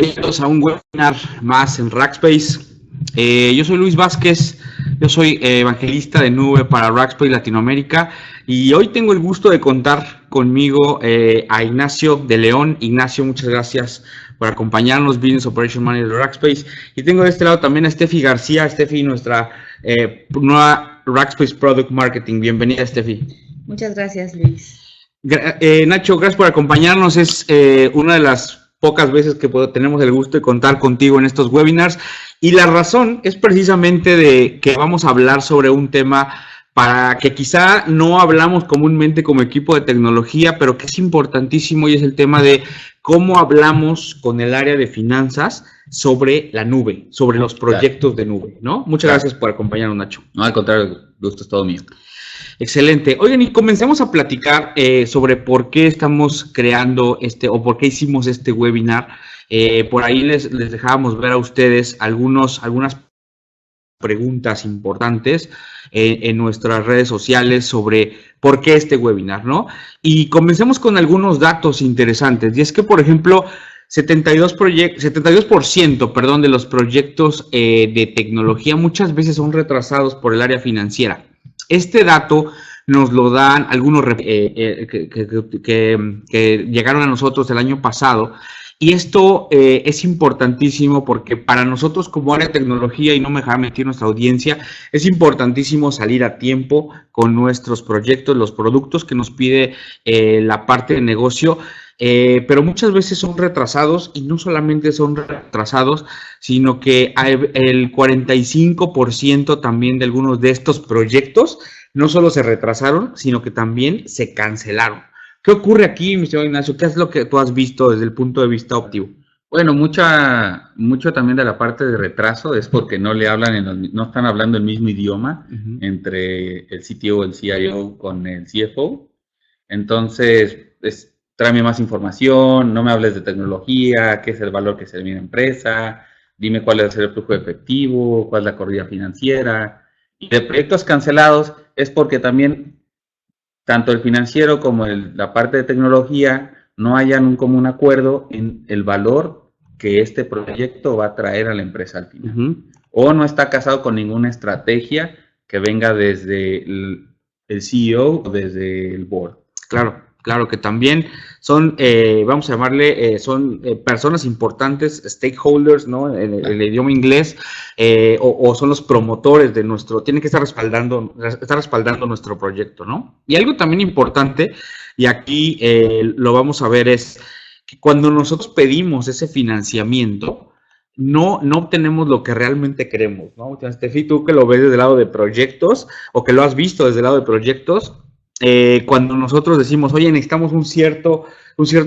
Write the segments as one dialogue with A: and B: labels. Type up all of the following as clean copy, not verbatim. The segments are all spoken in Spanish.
A: Bienvenidos a un webinar más en Rackspace. Yo soy Luis Vázquez, yo soy evangelista de nube para Rackspace Latinoamérica y hoy tengo el gusto de contar conmigo a Ignacio de León. Ignacio, muchas gracias por acompañarnos, Business Operation Manager de Rackspace. Y tengo de este lado también a Steffi García. Steffi, nuestra nueva Rackspace Product Marketing. Bienvenida, Steffi.
B: Muchas gracias, Luis.
A: Nacho, gracias por acompañarnos. Es una de las pocas veces que tenemos el gusto de contar contigo en estos webinars, y la razón es precisamente de que vamos a hablar sobre un tema para que quizá no hablamos comúnmente como equipo de tecnología, pero que es importantísimo, y es el tema de cómo hablamos con el área de finanzas sobre la nube, sobre los proyectos de nube, ¿no? Muchas gracias por acompañarnos, Nacho.
C: No, al contrario, el gusto es todo mío.
A: Excelente. Oigan, y comencemos a platicar sobre por qué estamos creando o por qué hicimos este webinar. Por ahí les dejábamos ver a ustedes algunas preguntas importantes en nuestras redes sociales sobre por qué este webinar, ¿no? Y comencemos con algunos datos interesantes. Y es que, por ejemplo, 72% de los proyectos de tecnología muchas veces son retrasados por el área financiera. Este dato nos lo dan algunos que llegaron a nosotros el año pasado, y esto es importantísimo porque para nosotros como área de tecnología, y no me dejará mentir nuestra audiencia, es importantísimo salir a tiempo con nuestros proyectos, los productos que nos pide la parte de negocio. Pero muchas veces son retrasados, y no solamente son retrasados, sino que el 45% también de algunos de estos proyectos no solo se retrasaron, sino que también se cancelaron. ¿Qué ocurre aquí, mi señor Ignacio? ¿Qué es lo que tú has visto desde el punto de vista óptimo?
C: Bueno, mucho también de la parte de retraso es porque no están hablando el mismo idioma entre el CTO o el CIO con el CFO. Entonces, tráeme más información, no me hables de tecnología, qué es el valor que se le da a mi empresa, dime cuál es el flujo efectivo, cuál es la corrida financiera. Y de proyectos cancelados es porque también tanto el financiero como la parte de tecnología no hayan un común acuerdo en el valor que este proyecto va a traer a la empresa al final. O no está casado con ninguna estrategia que venga desde el CEO o desde el board.
A: Claro que también son, vamos a llamarle, son personas importantes, stakeholders, ¿no? En el idioma inglés, o son los promotores de tienen que estar respaldando nuestro proyecto, ¿no? Y algo también importante, y aquí lo vamos a ver, es que cuando nosotros pedimos ese financiamiento, no obtenemos lo que realmente queremos, ¿no? Steffi, tú que lo ves desde el lado de proyectos, o que lo has visto desde el lado de proyectos, cuando nosotros decimos, oye, necesitamos un cierto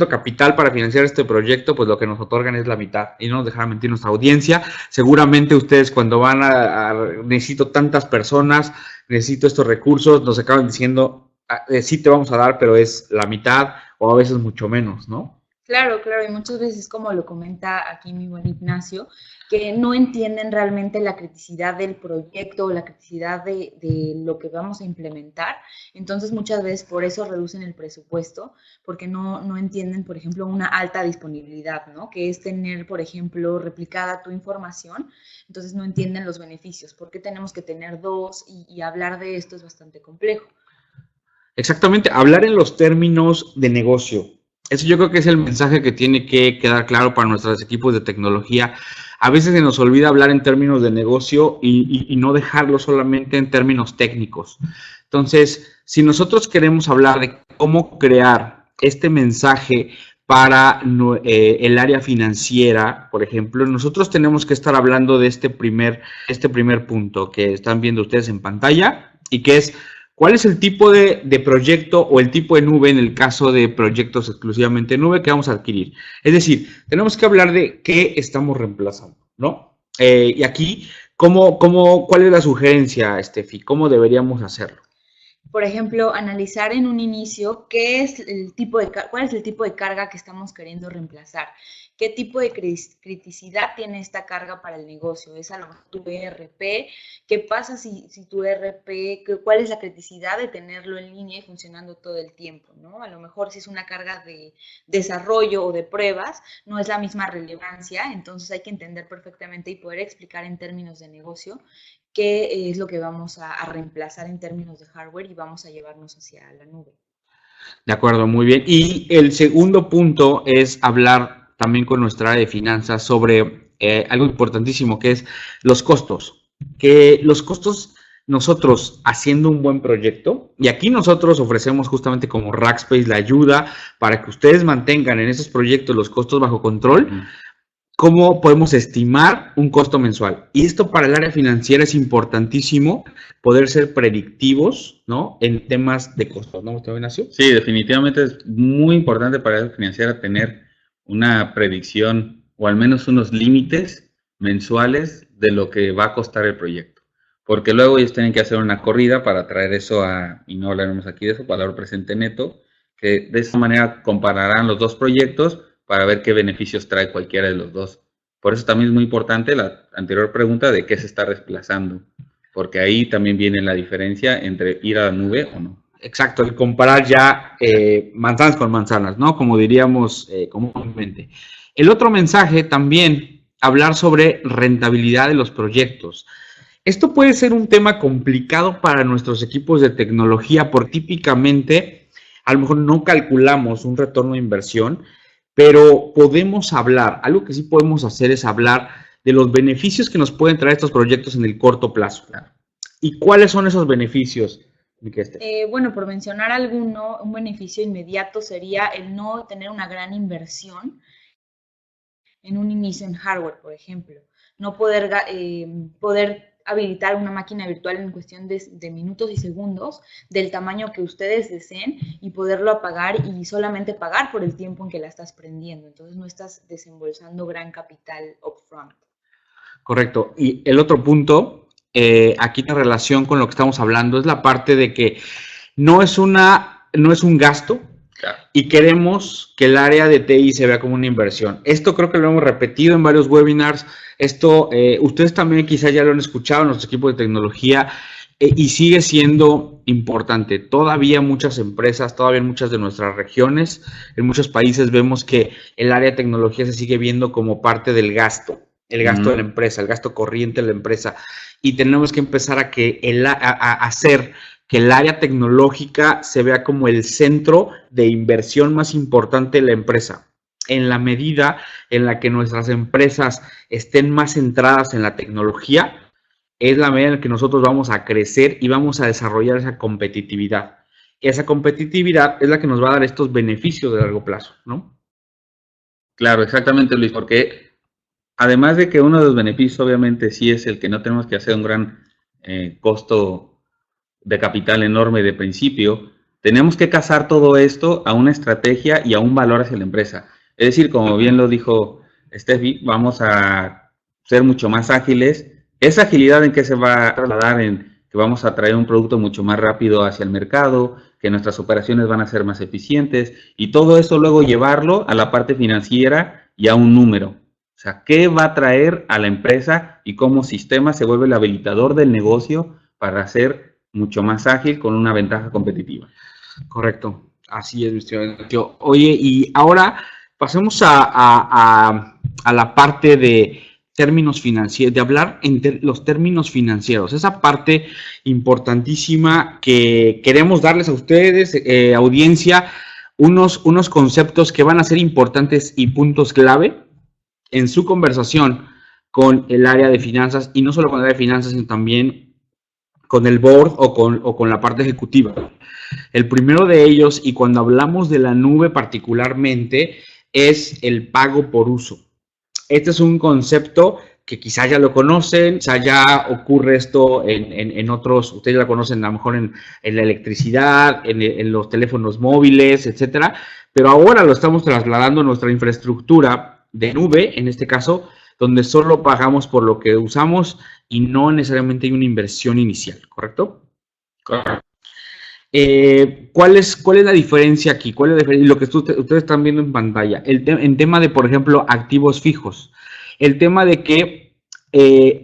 A: capital para financiar este proyecto, pues lo que nos otorgan es la mitad, y no nos dejará mentir nuestra audiencia. Seguramente ustedes cuando van necesito tantas personas, necesito estos recursos, nos acaban diciendo, sí te vamos a dar, pero es la mitad o a veces mucho menos, ¿no?
B: Claro, y muchas veces, como lo comenta aquí mi buen Ignacio, que no entienden realmente la criticidad del proyecto, la criticidad de lo que vamos a implementar. Entonces, muchas veces por eso reducen el presupuesto, porque no entienden, por ejemplo, una alta disponibilidad, ¿no? Que es tener, por ejemplo, replicada tu información. Entonces, no entienden los beneficios. ¿Por qué tenemos que tener dos? Y hablar de esto es bastante complejo.
A: Exactamente, hablar en los términos de negocio. Eso yo creo que es el mensaje que tiene que quedar claro para nuestros equipos de tecnología. A veces se nos olvida hablar en términos de negocio y no dejarlo solamente en términos técnicos. Entonces, si nosotros queremos hablar de cómo crear este mensaje para el área financiera, por ejemplo, nosotros tenemos que estar hablando de este primer punto que están viendo ustedes en pantalla, y que es: ¿cuál es el tipo de proyecto o el tipo de nube en el caso de proyectos exclusivamente nube que vamos a adquirir? Es decir, tenemos que hablar de qué estamos reemplazando, ¿no? Y aquí, ¿cuál es la sugerencia, Steffi? ¿Cómo deberíamos hacerlo?
B: por ejemplo, analizar en un inicio qué es cuál es el tipo de carga que estamos queriendo reemplazar, qué tipo de criticidad tiene esta carga para el negocio. Es a lo mejor tu ERP, qué pasa si tu ERP, cuál es la criticidad de tenerlo en línea y funcionando todo el tiempo, ¿no? A lo mejor si es una carga de desarrollo o de pruebas, no es la misma relevancia, entonces hay que entender perfectamente y poder explicar en términos de negocio qué es lo que vamos a reemplazar en términos de hardware y vamos a llevarnos hacia la nube.
A: De acuerdo, muy bien. Y el segundo punto es hablar también con nuestra área de finanzas sobre algo importantísimo, que es los costos. Que los costos, nosotros haciendo un buen proyecto, y aquí nosotros ofrecemos justamente como Rackspace la ayuda para que ustedes mantengan en esos proyectos los costos bajo control. ¿Cómo podemos estimar un costo mensual? Y esto para el área financiera es importantísimo, poder ser predictivos, ¿no? En temas de costos, ¿no, Ignacio?
C: Sí, definitivamente es muy importante para el área financiera tener una predicción o al menos unos límites mensuales de lo que va a costar el proyecto. Porque luego ellos tienen que hacer una corrida para traer eso y no hablaremos aquí de eso, valor presente neto, que de esa manera compararán los dos proyectos para ver qué beneficios trae cualquiera de los dos. Por eso también es muy importante la anterior pregunta de qué se está reemplazando, porque ahí también viene la diferencia entre ir a la nube o no.
A: Exacto, el comparar ya manzanas con manzanas, ¿no? Como diríamos comúnmente. El otro mensaje también, hablar sobre rentabilidad de los proyectos. Esto puede ser un tema complicado para nuestros equipos de tecnología, porque típicamente a lo mejor no calculamos un retorno de inversión, pero podemos hablar, algo que sí podemos hacer es hablar de los beneficios que nos pueden traer estos proyectos en el corto plazo. ¿Y cuáles son esos beneficios?
B: Bueno, por mencionar alguno, un beneficio inmediato sería el no tener una gran inversión en un inicio en hardware, por ejemplo. No poder habilitar una máquina virtual en cuestión de minutos y segundos del tamaño que ustedes deseen y poderlo apagar y solamente pagar por el tiempo en que la estás prendiendo. Entonces no estás desembolsando gran capital upfront.
A: Correcto. Y el otro punto, aquí en relación con lo que estamos hablando, es la parte de que no es un gasto. Claro. Y queremos que el área de TI se vea como una inversión. Esto creo que lo hemos repetido en varios webinars. Esto, ustedes también quizás ya lo han escuchado en nuestro equipo de tecnología y sigue siendo importante. Todavía muchas empresas, todavía en muchas de nuestras regiones, en muchos países vemos que el área de tecnología se sigue viendo como parte del gasto. El gasto de la empresa, el gasto corriente de la empresa. Y tenemos que empezar a hacer que el área tecnológica se vea como el centro de inversión más importante de la empresa. En la medida en la que nuestras empresas estén más centradas en la tecnología, es la medida en la que nosotros vamos a crecer y vamos a desarrollar esa competitividad. Esa competitividad es la que nos va a dar estos beneficios de largo plazo, ¿no?
C: Claro, exactamente, Luis, porque además de que uno de los beneficios obviamente sí es el que no tenemos que hacer un gran costo de capital enorme de principio, tenemos que casar todo esto a una estrategia y a un valor hacia la empresa. Es decir, como bien lo dijo Steffi, vamos a ser mucho más ágiles. Esa agilidad en que se va a trasladar en que vamos a traer un producto mucho más rápido hacia el mercado, que nuestras operaciones van a ser más eficientes y todo eso luego llevarlo a la parte financiera y a un número. O sea, ¿qué va a traer a la empresa y cómo sistema se vuelve el habilitador del negocio para ser mucho más ágil con una ventaja competitiva?
A: Correcto, así es, mi estimado. Oye, y ahora pasemos a la parte de términos financieros, de hablar en los términos financieros, esa parte importantísima que queremos darles a ustedes, audiencia, unos conceptos que van a ser importantes y puntos clave en su conversación con el área de finanzas, y no solo con el área de finanzas, sino también con el board o con la parte ejecutiva. El primero de ellos, y cuando hablamos de la nube particularmente, es el pago por uso. Este es un concepto que quizás ya lo conocen, quizás ya ocurre esto en otros, ustedes la conocen a lo mejor en la electricidad, en los teléfonos móviles, etcétera, pero ahora lo estamos trasladando a nuestra infraestructura de nube, en este caso, donde solo pagamos por lo que usamos y no necesariamente hay una inversión inicial, ¿correcto?
C: Correcto.
A: ¿cuál es la diferencia aquí? ¿Cuál es la diferencia? Lo que ustedes están viendo en pantalla, en tema de, por ejemplo, activos fijos. El tema de que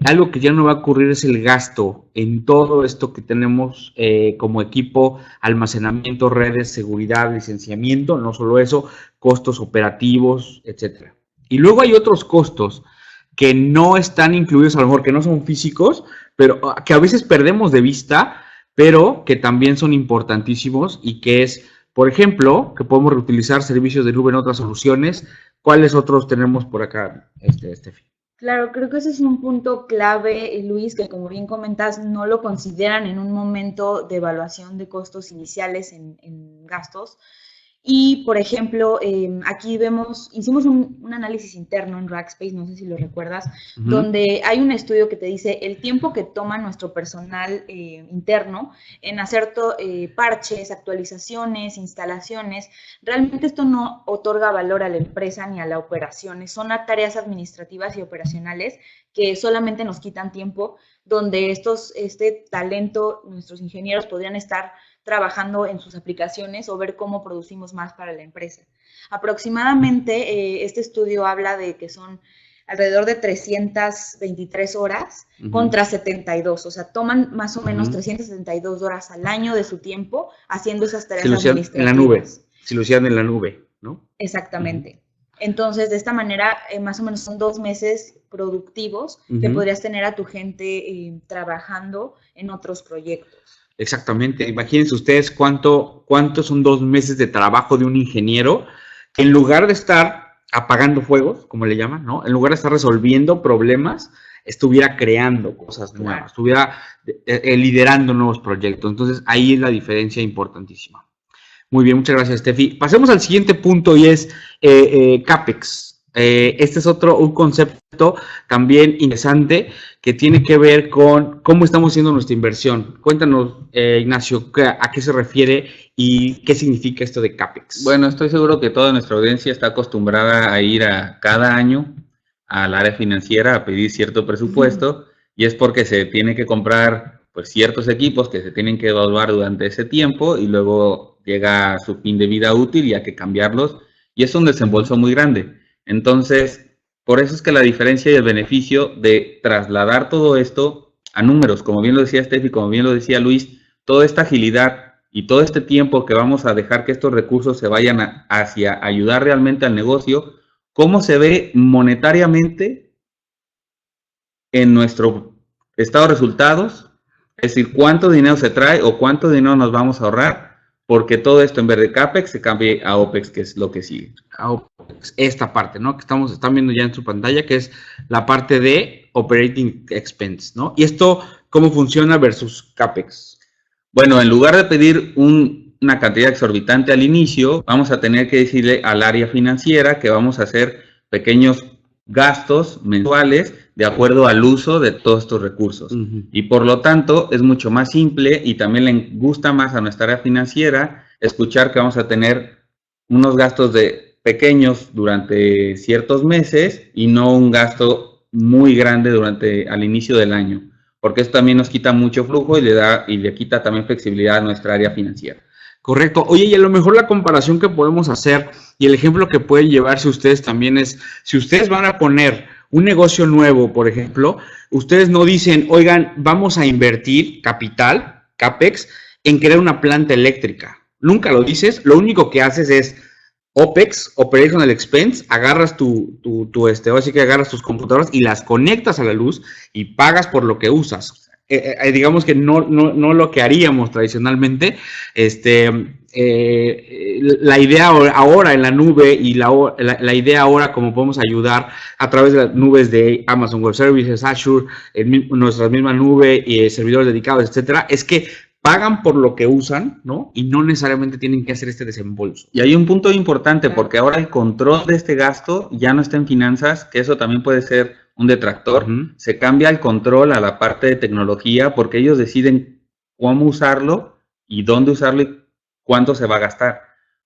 A: algo que ya no va a ocurrir es el gasto en todo esto que tenemos como equipo, almacenamiento, redes, seguridad, licenciamiento, no solo eso, costos operativos, etcétera. Y luego hay otros costos que no están incluidos, a lo mejor que no son físicos, pero que a veces perdemos de vista, pero que también son importantísimos y que es, por ejemplo, que podemos reutilizar servicios de nube en otras soluciones. ¿Cuáles otros tenemos por acá, Estefi?
B: Claro, creo que ese es un punto clave, Luis, que como bien comentas, no lo consideran en un momento de evaluación de costos iniciales en gastos. Y, por ejemplo, aquí hicimos un análisis interno en Rackspace, no sé si lo recuerdas, donde hay un estudio que te dice el tiempo que toma nuestro personal interno en hacer parches, actualizaciones, instalaciones. Realmente esto no otorga valor a la empresa ni a la operación. Son tareas administrativas y operacionales que solamente nos quitan tiempo, donde este talento, nuestros ingenieros podrían estar trabajando en sus aplicaciones o ver cómo producimos más para la empresa. Aproximadamente este estudio habla de que son alrededor de 323 horas contra 72, o sea, toman más o menos 372 horas al año de su tiempo haciendo esas tareas administrativas.
A: En la nube, si lo hicieran en la nube, ¿no?
B: Exactamente. Entonces, de esta manera, más o menos son 2 meses productivos que podrías tener a tu gente trabajando en otros proyectos.
A: Exactamente. Imagínense ustedes cuánto son 2 meses de trabajo de un ingeniero que en lugar de estar apagando fuegos, como le llaman, ¿no? En lugar de estar resolviendo problemas, estuviera creando cosas nuevas, estuviera liderando nuevos proyectos. Entonces, ahí es la diferencia importantísima. Muy bien, muchas gracias, Steffi. Pasemos al siguiente punto y es CAPEX. Este es un concepto también interesante que tiene que ver con cómo estamos haciendo nuestra inversión. Cuéntanos, Ignacio, a qué se refiere y qué significa esto de CAPEX.
C: Bueno, estoy seguro que toda nuestra audiencia está acostumbrada a ir cada año al área financiera a pedir cierto presupuesto y es porque se tiene que comprar pues ciertos equipos que se tienen que evaluar durante ese tiempo y luego llega su fin de vida útil y hay que cambiarlos y es un desembolso muy grande. Entonces, por eso es que la diferencia y el beneficio de trasladar todo esto a números, como bien lo decía Steffi, como bien lo decía Luis, toda esta agilidad y todo este tiempo que vamos a dejar que estos recursos se vayan hacia ayudar realmente al negocio, ¿cómo se ve monetariamente en nuestro estado de resultados? Es decir, ¿cuánto dinero se trae o cuánto dinero nos vamos a ahorrar? Porque todo esto en vez de CAPEX se cambie a OPEX, que es lo que sigue.
A: A OPEX, esta parte, ¿no? Que están viendo ya en su pantalla, que es la parte de Operating Expense, ¿no? Y esto, ¿cómo funciona versus CAPEX?
C: Bueno, en lugar de pedir una cantidad exorbitante al inicio, vamos a tener que decirle al área financiera que vamos a hacer pequeños gastos mensuales de acuerdo al uso de todos estos recursos. Y por lo tanto es mucho más simple y también le gusta más a nuestra área financiera escuchar que vamos a tener unos gastos pequeños durante ciertos meses y no un gasto muy grande al inicio del año, porque eso también nos quita mucho flujo y le quita también flexibilidad a nuestra área financiera.
A: Correcto. Oye, y a lo mejor la comparación que podemos hacer y el ejemplo que pueden llevarse ustedes también es, si ustedes van a poner un negocio nuevo, por ejemplo, ustedes no dicen, oigan, vamos a invertir capital, CAPEX, en crear una planta eléctrica. Nunca lo dices, lo único que haces es OPEX, Operational Expense, agarras así que agarras tus computadoras y las conectas a la luz y pagas por lo que usas. Digamos que no lo que haríamos tradicionalmente. La idea ahora en la nube y la idea ahora como podemos ayudar a través de las nubes de Amazon Web Services, Azure, nuestra misma nube y servidores dedicados, etcétera, es que pagan por lo que usan, ¿no? Y no necesariamente tienen que hacer este desembolso.
C: Y hay un punto importante, porque ahora el control de este gasto ya no está en finanzas, que eso también puede ser un detractor. Se cambia el control a la parte de tecnología, porque ellos deciden cómo usarlo y dónde usarlo y cuánto se va a gastar.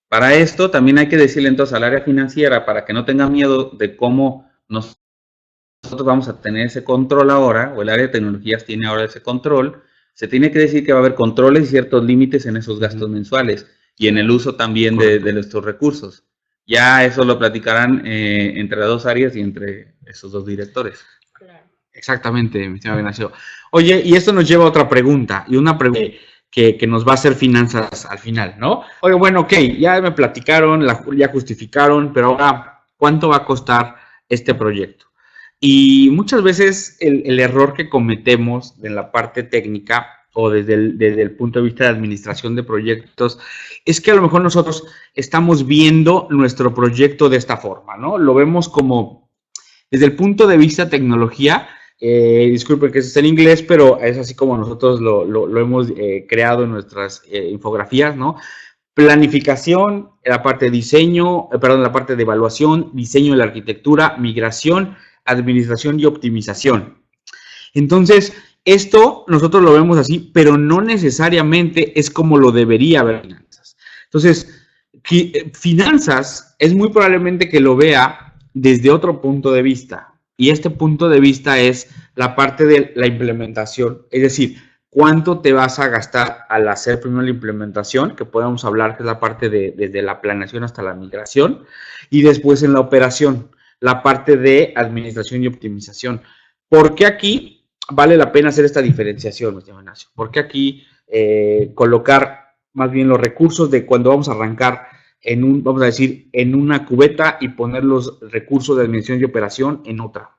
C: Para esto también hay que decirle entonces al área financiera, para que no tenga miedo de cómo nosotros vamos a tener ese control ahora, o el área de tecnologías tiene ahora ese control, se tiene que decir que va a haber controles y ciertos límites en esos gastos mensuales y en el uso también de nuestros recursos. Ya eso lo platicarán entre las dos áreas y entre esos dos directores.
B: Claro.
A: Exactamente, mi estimado Ignacio. Oye, y esto nos lleva a otra pregunta, y una pregunta que nos va a hacer finanzas al final, ¿no? Oye, bueno, ok, ya me platicaron, ya justificaron, pero ahora, ¿cuánto va a costar este proyecto? Y muchas veces el error que cometemos en la parte técnica o desde el punto de vista de administración de proyectos, es que a lo mejor nosotros estamos viendo nuestro proyecto de esta forma, ¿no? Lo vemos como, desde el punto de vista tecnología, disculpen que eso está en inglés, pero es así como nosotros lo hemos creado en nuestras infografías, ¿no? Planificación, la parte de diseño, perdón, la parte de evaluación, diseño de la arquitectura, migración, administración y optimización. Entonces, esto nosotros lo vemos así, pero no necesariamente es como lo debería ver finanzas. Entonces, finanzas es muy probablemente que lo vea desde otro punto de vista. Y este punto de vista es la parte de la implementación. Es decir, cuánto te vas a gastar al hacer primero la implementación, que podemos hablar que es la parte desde la planeación hasta la migración, y después en la operación, la parte de administración y optimización. ¿Por qué aquí vale la pena hacer esta diferenciación, mi estimado Ignacio? ¿Por qué aquí colocar más bien los recursos de cuando vamos a arrancar vamos a decir, en una cubeta y poner los recursos de administración y operación en otra?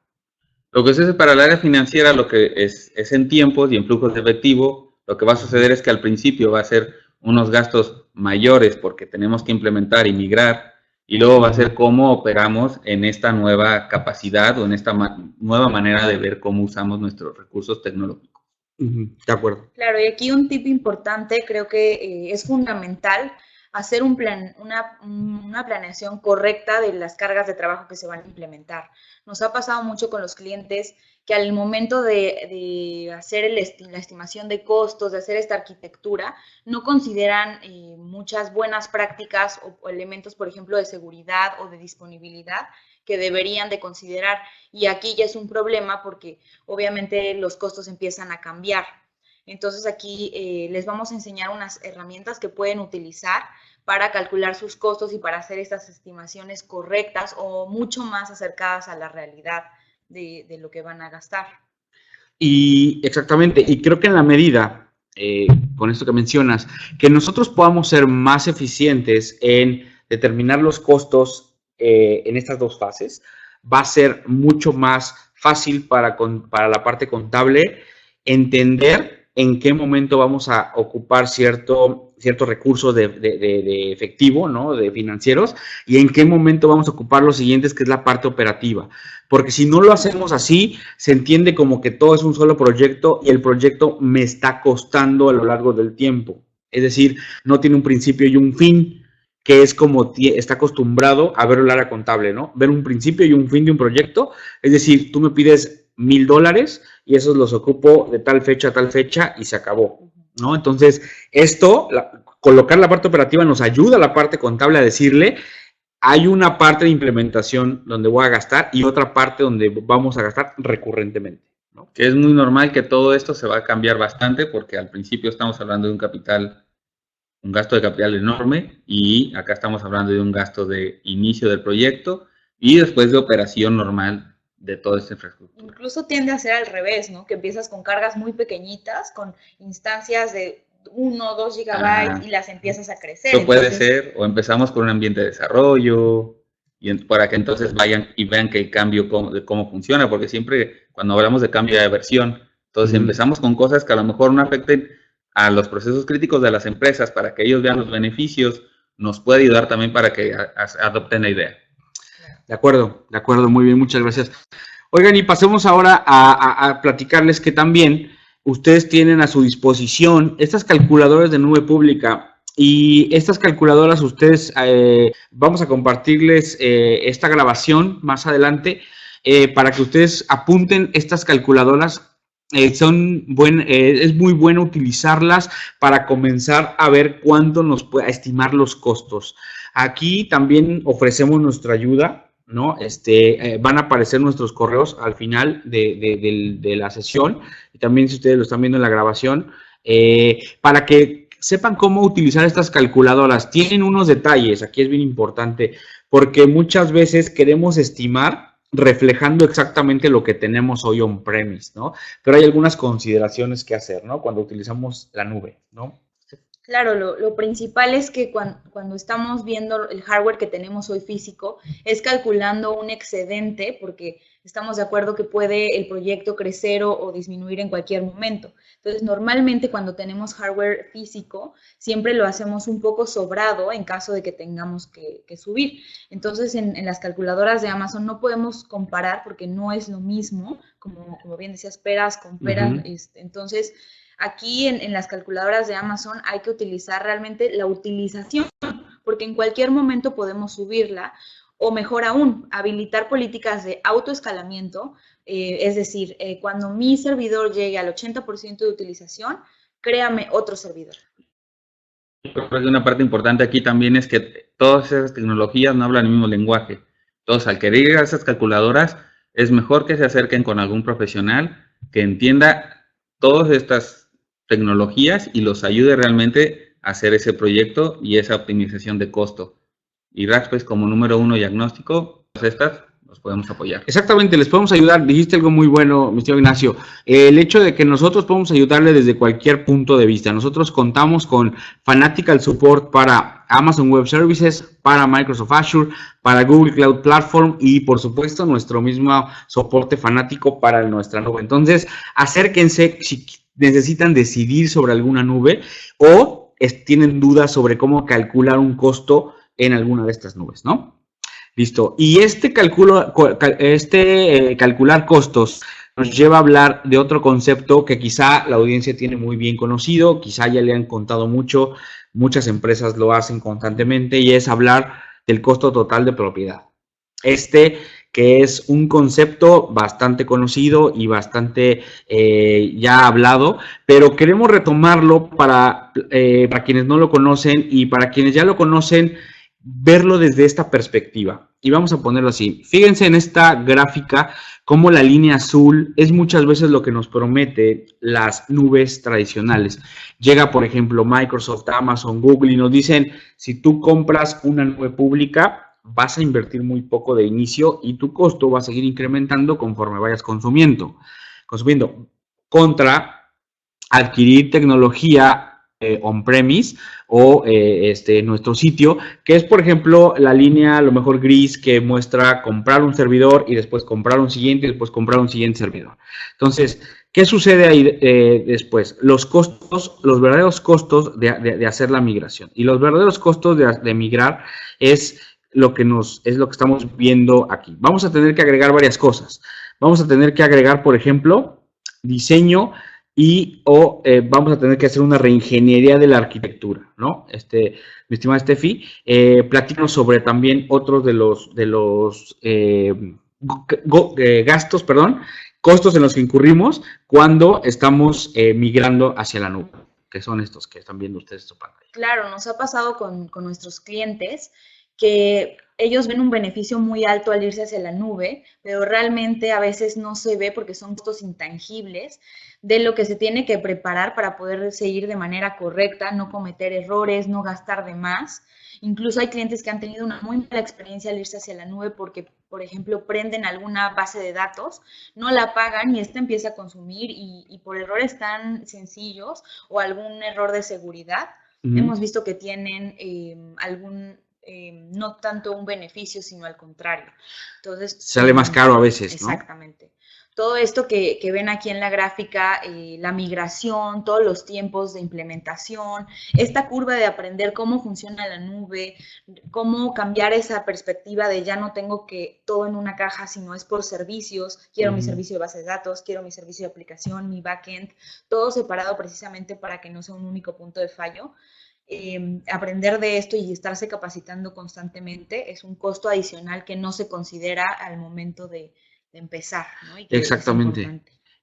C: Lo que se hace para el área financiera, lo que es en tiempos y en flujos de efectivo, lo que va a suceder es que al principio va a ser unos gastos mayores porque tenemos que implementar y migrar, y luego va a ser cómo operamos en esta nueva capacidad o en esta nueva manera de ver cómo usamos nuestros recursos tecnológicos.
A: De acuerdo.
B: Claro, y aquí un tip importante, creo que es fundamental hacer una planeación correcta de las cargas de trabajo que se van a implementar. Nos ha pasado mucho con los clientes que al momento de hacer la estimación de costos, de hacer esta arquitectura, no consideran muchas buenas prácticas o elementos, por ejemplo, de seguridad o de disponibilidad que deberían de considerar. Y aquí ya es un problema porque obviamente los costos empiezan a cambiar. Entonces aquí les vamos a enseñar unas herramientas que pueden utilizar para calcular sus costos y para hacer estas estimaciones correctas o mucho más acercadas a la realidad de lo que van a gastar.
A: Y exactamente, y creo que en la medida, con esto que mencionas, que nosotros podamos ser más eficientes en determinar los costos en estas dos fases, va a ser mucho más fácil para la parte contable entender en qué momento vamos a ocupar cierto recurso de efectivo, ¿no? De financieros, y en qué momento vamos a ocupar los siguientes, que es la parte operativa. Porque si no lo hacemos así, se entiende como que todo es un solo proyecto y el proyecto me está costando a lo largo del tiempo. Es decir, no tiene un principio y un fin, que es como está acostumbrado a ver el área contable, ¿no? Ver un principio y un fin de un proyecto. Es decir, tú me pides $1,000 y esos los ocupo de tal fecha a tal fecha y se acabó, ¿no? Entonces, colocar la parte operativa nos ayuda a la parte contable a decirle, hay una parte de implementación donde voy a gastar y otra parte donde vamos a gastar recurrentemente, ¿no?
C: Que es muy normal que todo esto se va a cambiar bastante porque al principio estamos hablando de un gasto de capital enorme, y acá estamos hablando de un gasto de inicio del proyecto y después de operación normal de toda esta infraestructura.
B: Incluso tiende a ser al revés, ¿no? Que empiezas con cargas muy pequeñitas, con instancias de 1 o 2 gigabytes y las empiezas a crecer.
C: Eso puede ser, o empezamos con un ambiente de desarrollo, para que entonces vayan y vean que el cambio de cómo funciona, porque siempre cuando hablamos de cambio de versión, entonces empezamos con cosas que a lo mejor no afecten a los procesos críticos de las empresas para que ellos vean los beneficios, nos puede ayudar también para que adopten la idea.
A: De acuerdo, muy bien, muchas gracias. Oigan, y pasemos ahora a platicarles que también ustedes tienen a su disposición estas calculadoras de nube pública, y estas calculadoras ustedes, vamos a compartirles esta grabación más adelante para que ustedes apunten estas calculadoras. Es muy bueno utilizarlas para comenzar a ver cuánto nos puede estimar los costos. Aquí también ofrecemos nuestra ayuda, ¿no? Van a aparecer nuestros correos al final de la sesión, y también si ustedes lo están viendo en la grabación, Para que sepan cómo utilizar estas calculadoras, tienen unos detalles, aquí es bien importante, porque muchas veces queremos estimar reflejando exactamente lo que tenemos hoy on-premise, ¿no? Pero hay algunas consideraciones que hacer, ¿no? Cuando utilizamos la nube, ¿no?
B: Claro, lo principal es que cuando estamos viendo el hardware que tenemos hoy físico, es calculando un excedente, porque estamos de acuerdo que puede el proyecto crecer o disminuir en cualquier momento. Entonces, normalmente cuando tenemos hardware físico, siempre lo hacemos un poco sobrado en caso de que tengamos que subir. Entonces, en las calculadoras de Amazon no podemos comparar porque no es lo mismo, como bien decías, peras con peras. Entonces, aquí en las calculadoras de Amazon hay que utilizar realmente la utilización, porque en cualquier momento podemos subirla, o mejor aún, habilitar políticas de autoescalamiento, es decir, cuando mi servidor llegue al 80% de utilización, créame otro servidor.
C: Creo que una parte importante aquí también es que todas esas tecnologías no hablan el mismo lenguaje. Entonces, al querer ir a esas calculadoras, es mejor que se acerquen con algún profesional que entienda todas estas tecnologías y los ayude realmente a hacer ese proyecto y esa optimización de costo. Y Rackspace como número 1 diagnóstico, todas estas los podemos apoyar.
A: Exactamente, les podemos ayudar. Dijiste algo muy bueno, mi estimado Ignacio. El hecho de que nosotros podemos ayudarle desde cualquier punto de vista. Nosotros contamos con Fanatical Support para Amazon Web Services, para Microsoft Azure, para Google Cloud Platform y, por supuesto, nuestro mismo soporte fanático para nuestra nube. Entonces, acérquense si necesitan decidir sobre alguna nube o tienen dudas sobre cómo calcular un costo en alguna de estas nubes, ¿no? Listo. Y calcular costos nos lleva a hablar de otro concepto que quizá la audiencia tiene muy bien conocido, quizá ya le han contado mucho, muchas empresas lo hacen constantemente, y es hablar del costo total de propiedad. Que es un concepto bastante conocido y bastante ya hablado, pero queremos retomarlo para quienes no lo conocen y para quienes ya lo conocen, verlo desde esta perspectiva. Y vamos a ponerlo así. Fíjense en esta gráfica cómo la línea azul es muchas veces lo que nos promete las nubes tradicionales. Llega, por ejemplo, Microsoft, Amazon, Google y nos dicen, si tú compras una nube pública, vas a invertir muy poco de inicio y tu costo va a seguir incrementando conforme vayas consumiendo. Contra adquirir tecnología on-premise o nuestro sitio, que es, por ejemplo, la línea a lo mejor gris que muestra comprar un servidor y después comprar un siguiente y después comprar un siguiente servidor. Entonces, ¿qué sucede ahí después? Los costos, los verdaderos costos de hacer la migración. Y los verdaderos costos de migrar es lo que estamos viendo aquí. Vamos a tener que agregar varias cosas. Vamos a tener que agregar, por ejemplo, diseño o vamos a tener que hacer una reingeniería de la arquitectura, ¿no? Mi estimada Steffi, platícanos sobre también otros de los gastos, costos en los que incurrimos cuando estamos migrando hacia la nube, que son estos que están viendo ustedes en su pantalla.
B: Claro, nos ha pasado con nuestros clientes que ellos ven un beneficio muy alto al irse hacia la nube, pero realmente a veces no se ve porque son costos intangibles de lo que se tiene que preparar para poder seguir de manera correcta, no cometer errores, no gastar de más. Incluso hay clientes que han tenido una muy mala experiencia al irse hacia la nube porque, por ejemplo, prenden alguna base de datos, no la pagan y esta empieza a consumir y por errores tan sencillos o algún error de seguridad, hemos visto que tienen no tanto un beneficio, sino al contrario. Entonces,
A: sale más caro a veces, ¿no?
B: Exactamente. Todo esto que ven aquí en la gráfica, la migración, todos los tiempos de implementación, esta curva de aprender cómo funciona la nube, cómo cambiar esa perspectiva de ya no tengo que todo en una caja, sino es por servicios, quiero mi servicio de base de datos, quiero mi servicio de aplicación, mi backend, todo separado precisamente para que no sea un único punto de fallo. Aprender de esto y estarse capacitando constantemente es un costo adicional que no se considera al momento de empezar, ¿no? Y que
A: exactamente.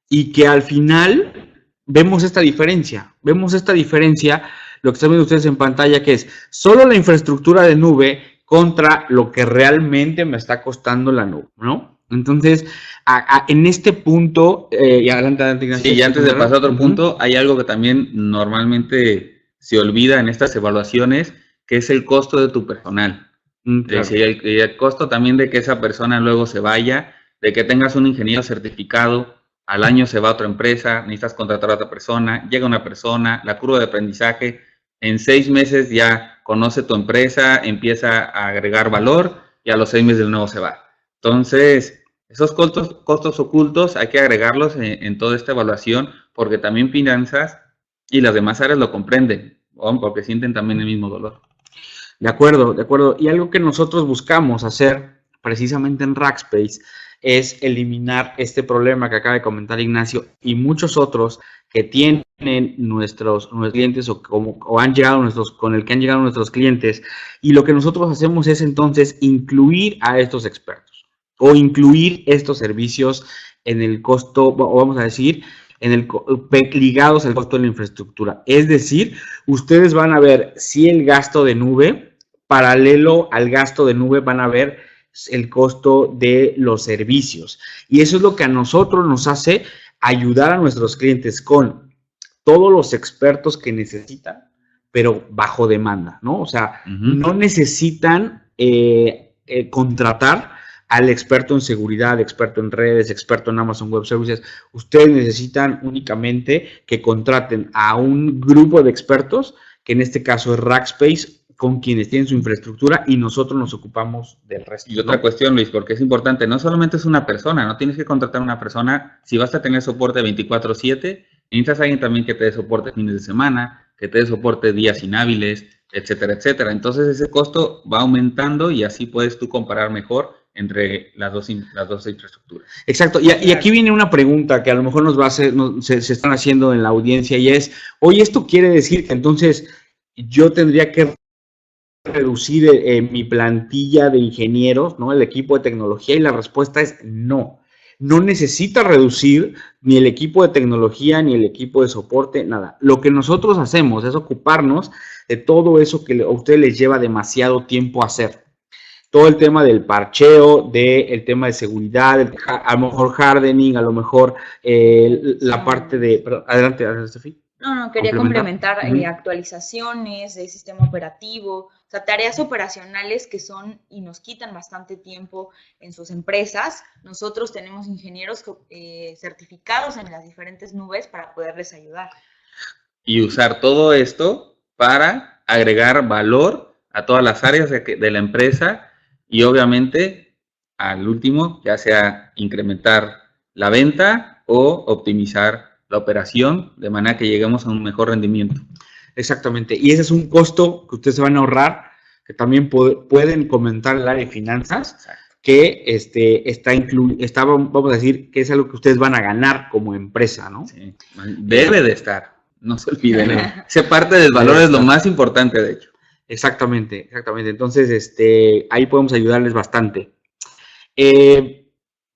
A: Y que al final vemos esta diferencia, lo que están viendo ustedes en pantalla, que es solo la infraestructura de nube contra lo que realmente me está costando la nube, ¿no? Entonces, en este punto, y adelante,
C: sí, y antes de pasar a otro punto, hay algo que también normalmente se olvida en estas evaluaciones, que es el costo de tu personal. Claro. Y el costo también de que esa persona luego se vaya, de que tengas un ingeniero certificado, al año se va a otra empresa, necesitas contratar a otra persona, llega una persona, la curva de aprendizaje, en 6 meses ya conoce tu empresa, empieza a agregar valor y a los 6 meses de nuevo se va. Entonces, esos costos ocultos hay que agregarlos en toda esta evaluación, porque también finanzas y las demás áreas lo comprenden, porque sienten también el mismo dolor.
A: De acuerdo, de acuerdo. Y algo que nosotros buscamos hacer precisamente en Rackspace es eliminar este problema que acaba de comentar Ignacio y muchos otros que tienen nuestros clientes o han llegado con el que han llegado nuestros clientes. Y lo que nosotros hacemos es entonces incluir a estos expertos o incluir estos servicios en el costo, o vamos a decir, ligados al costo de la infraestructura. Es decir, ustedes van a ver si el gasto de nube, paralelo al gasto de nube, van a ver el costo de los servicios. Y eso es lo que a nosotros nos hace ayudar a nuestros clientes con todos los expertos que necesitan, pero bajo demanda, ¿no? O sea, no necesitan contratar al experto en seguridad, experto en redes, experto en Amazon Web Services. Ustedes necesitan únicamente que contraten a un grupo de expertos, que en este caso es Rackspace, con quienes tienen su infraestructura y nosotros nos ocupamos del resto.
C: Y otra cuestión, Luis, porque es importante, no solamente es una persona, no tienes que contratar a una persona, si vas a tener soporte 24/7, necesitas a alguien también que te dé soporte fines de semana, que te dé soporte días inhábiles, etcétera, etcétera. Entonces ese costo va aumentando y así puedes tú comparar mejor entre las dos infraestructuras.
A: Exacto, y aquí viene una pregunta que a lo mejor nos va a hacer, se están haciendo en la audiencia y es, oye, ¿esto quiere decir que entonces yo tendría que reducir mi plantilla de ingenieros, ¿no? El equipo de tecnología? Y la respuesta es no. No necesita reducir ni el equipo de tecnología ni el equipo de soporte, nada. Lo que nosotros hacemos es ocuparnos de todo eso que a ustedes les lleva demasiado tiempo hacer. Todo el tema del parcheo, el tema de seguridad, a lo mejor hardening, a lo mejor la parte de... Perdón, adelante, Steffi.
B: No, quería complementar actualizaciones de sistema operativo, o sea, tareas operacionales que son y nos quitan bastante tiempo en sus empresas. Nosotros tenemos ingenieros certificados en las diferentes nubes para poderles ayudar.
C: Y usar todo esto para agregar valor a todas las áreas de la empresa y obviamente al último, ya sea incrementar la venta o optimizar la operación de manera que lleguemos a un mejor rendimiento.
A: Exactamente, y ese es un costo que ustedes se van a ahorrar, que también pueden comentar el área de finanzas. Exacto. Que está, vamos a decir, que es algo que ustedes van a ganar como empresa, ¿no?
C: Sí, debe de estar, no se olviden. Esa parte del valor es lo más importante, de hecho.
A: Exactamente, exactamente. Entonces, ahí podemos ayudarles bastante.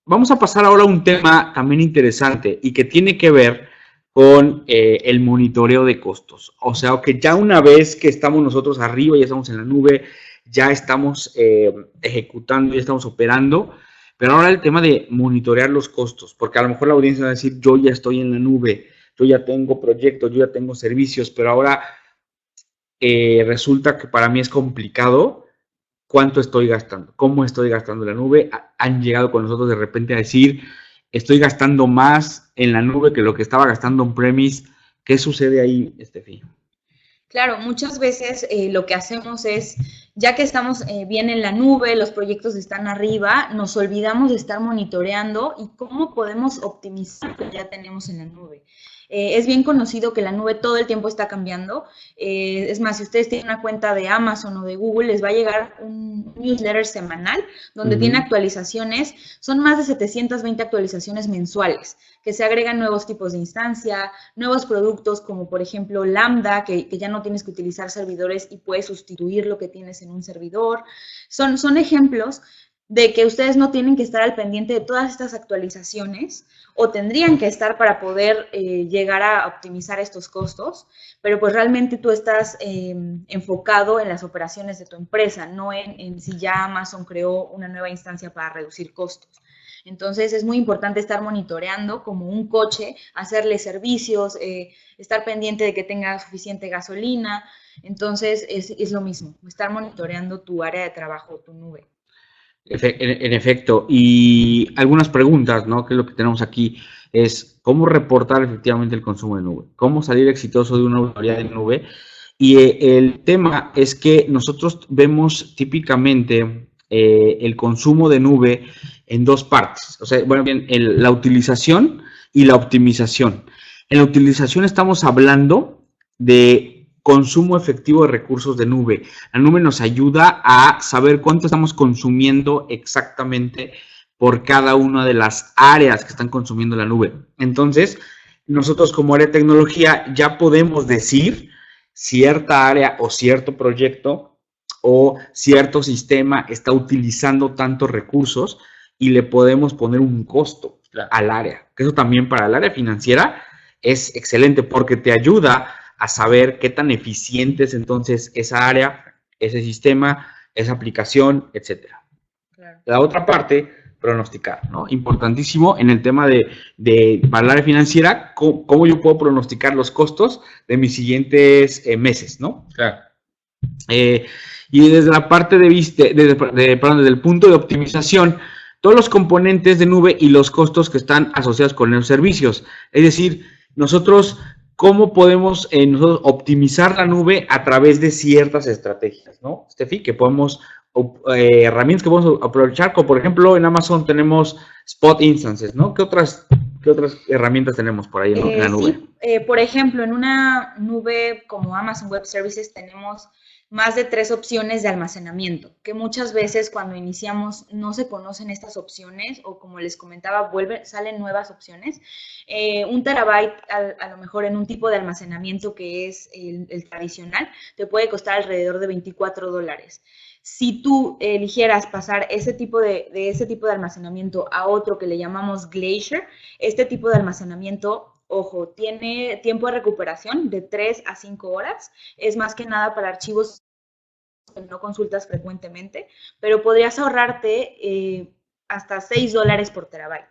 A: Vamos a pasar ahora a un tema también interesante y que tiene que ver con el monitoreo de costos. O sea, que ya una vez que estamos nosotros arriba, ya estamos en la nube, ya estamos ejecutando, ya estamos operando, pero ahora el tema de monitorear los costos, porque a lo mejor la audiencia va a decir, yo ya estoy en la nube, yo ya tengo proyectos, yo ya tengo servicios, pero ahora resulta que para mí es complicado. ¿Cuánto estoy gastando? ¿Cómo estoy gastando la nube? Han llegado con nosotros de repente a decir, estoy gastando más en la nube que lo que estaba gastando on-premise. ¿Qué sucede ahí, Steffi?
B: Claro, muchas veces lo que hacemos es, ya que estamos bien en la nube, los proyectos están arriba, nos olvidamos de estar monitoreando y cómo podemos optimizar lo que ya tenemos en la nube. Es bien conocido que la nube todo el tiempo está cambiando. Es más, si ustedes tienen una cuenta de Amazon o de Google, les va a llegar un newsletter semanal donde tiene actualizaciones. Son más de 720 actualizaciones mensuales, que se agregan nuevos tipos de instancia, nuevos productos como por ejemplo Lambda, que ya no tienes que utilizar servidores y puedes sustituir lo que tienes en un servidor. Son ejemplos de que ustedes no tienen que estar al pendiente de todas estas actualizaciones o tendrían que estar para poder llegar a optimizar estos costos, pero pues realmente tú estás enfocado en las operaciones de tu empresa, no en si ya Amazon creó una nueva instancia para reducir costos. Entonces es muy importante estar monitoreando como un coche, hacerle servicios, estar pendiente de que tenga suficiente gasolina. Entonces es lo mismo, estar monitoreando tu área de trabajo, tu nube.
A: En efecto, y algunas preguntas, ¿no? Que es lo que tenemos aquí, es cómo reportar efectivamente el consumo de nube, cómo salir exitoso de una auditoría de nube. Y el tema es que nosotros vemos típicamente el consumo de nube en dos partes, o sea, bueno, bien, la utilización y la optimización. En la utilización estamos hablando de consumo efectivo de recursos de nube. La nube nos ayuda a saber cuánto estamos consumiendo exactamente por cada una de las áreas que están consumiendo la nube. Entonces, nosotros como área de tecnología ya podemos decir cierta área o cierto proyecto o cierto sistema está utilizando tantos recursos y le podemos poner un costo al área. Eso también para el área financiera es excelente porque te ayuda a saber qué tan eficiente es entonces esa área, ese sistema, esa aplicación, etcétera. Claro. La otra parte, pronosticar, ¿no? Importantísimo en el tema para el área financiera, cómo yo puedo pronosticar los costos de mis siguientes meses, ¿no? Claro. Y desde la parte desde el punto de optimización, todos los componentes de nube y los costos que están asociados con los servicios. Es decir, nosotros cómo podemos nosotros optimizar la nube a través de ciertas estrategias, ¿no, Steffi? Que podemos, herramientas que podemos aprovechar, como por ejemplo en Amazon tenemos Spot Instances, ¿no? ¿Qué otras herramientas tenemos por ahí en la nube?
B: Sí, por ejemplo, en una nube como Amazon Web Services tenemos más de 3 opciones de almacenamiento, que muchas veces cuando iniciamos no se conocen estas opciones o como les comentaba, salen nuevas opciones. 1 terabyte a lo mejor en un tipo de almacenamiento que es el tradicional, te puede costar alrededor de $24. Si tú eligieras pasar ese tipo de almacenamiento a otro que le llamamos Glacier, este tipo de almacenamiento, ojo, tiene tiempo de recuperación de 3 a 5 horas. Es más que nada para archivos que no consultas frecuentemente, pero podrías ahorrarte hasta $6 por terabyte.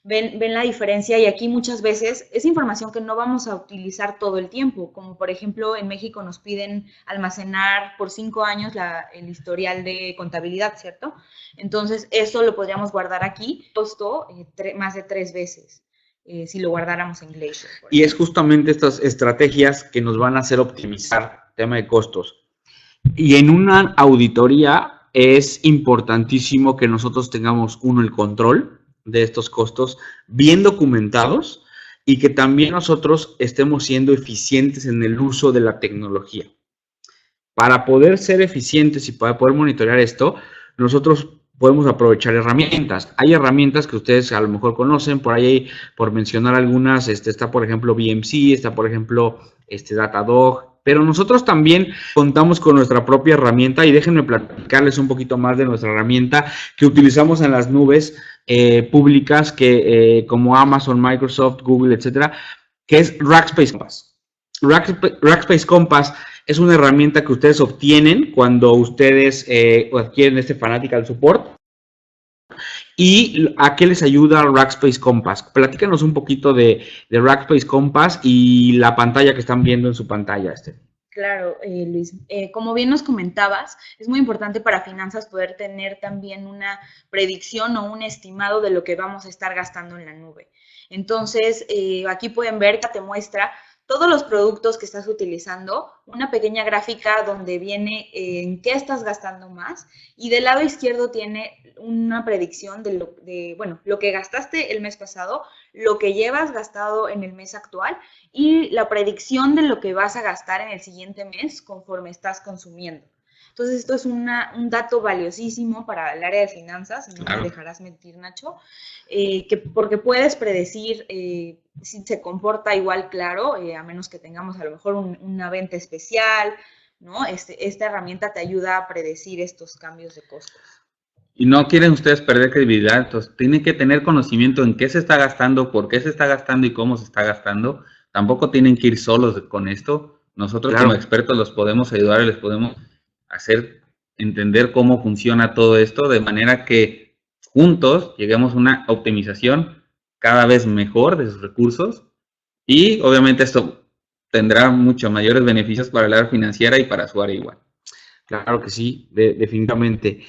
B: Ven la diferencia y aquí muchas veces es información que no vamos a utilizar todo el tiempo, como por ejemplo en México nos piden almacenar por 5 años el historial de contabilidad, ¿cierto? Entonces eso lo podríamos guardar aquí, costó más de 3 veces. Si lo guardáramos en Glacier.
A: Y es justamente estas estrategias que nos van a hacer optimizar el tema de costos. Y en una auditoría es importantísimo que nosotros tengamos, el control de estos costos bien documentados y que también nosotros estemos siendo eficientes en el uso de la tecnología. Para poder ser eficientes y para poder monitorear esto, nosotros podemos aprovechar herramientas. Hay herramientas que ustedes a lo mejor conocen, por ahí, por mencionar algunas, está por ejemplo BMC, está por ejemplo Datadog, pero nosotros también contamos con nuestra propia herramienta y déjenme platicarles un poquito más de nuestra herramienta que utilizamos en las nubes públicas como Amazon, Microsoft, Google, etcétera, que es Rackspace Compass. Rackspace Compass es una herramienta que ustedes obtienen cuando ustedes adquieren Fanatical Support. ¿Y a qué les ayuda Rackspace Compass? Platícanos un poquito de Rackspace Compass y la pantalla que están viendo en su pantalla.
B: Claro, Luis. Como bien nos comentabas, es muy importante para finanzas poder tener también una predicción o un estimado de lo que vamos a estar gastando en la nube. Entonces, aquí pueden ver que te muestra todos los productos que estás utilizando, una pequeña gráfica donde viene en qué estás gastando más y del lado izquierdo tiene una predicción de lo que gastaste el mes pasado, lo que llevas gastado en el mes actual y la predicción de lo que vas a gastar en el siguiente mes conforme estás consumiendo. Entonces, esto es un dato valiosísimo para el área de finanzas, no me dejarás mentir, Nacho, porque puedes predecir si se comporta igual, claro, a menos que tengamos a lo mejor una venta especial, ¿no? Esta herramienta te ayuda a predecir estos cambios de costos.
C: Y no quieren ustedes perder credibilidad, entonces tienen que tener conocimiento en qué se está gastando, por qué se está gastando y cómo se está gastando. Tampoco tienen que ir solos con esto. Nosotros como expertos los podemos ayudar y les podemos hacer entender cómo funciona todo esto, de manera que juntos lleguemos a una optimización cada vez mejor de sus recursos y obviamente esto tendrá muchos mayores beneficios para el área financiera y para su área igual.
A: Claro que sí, definitivamente.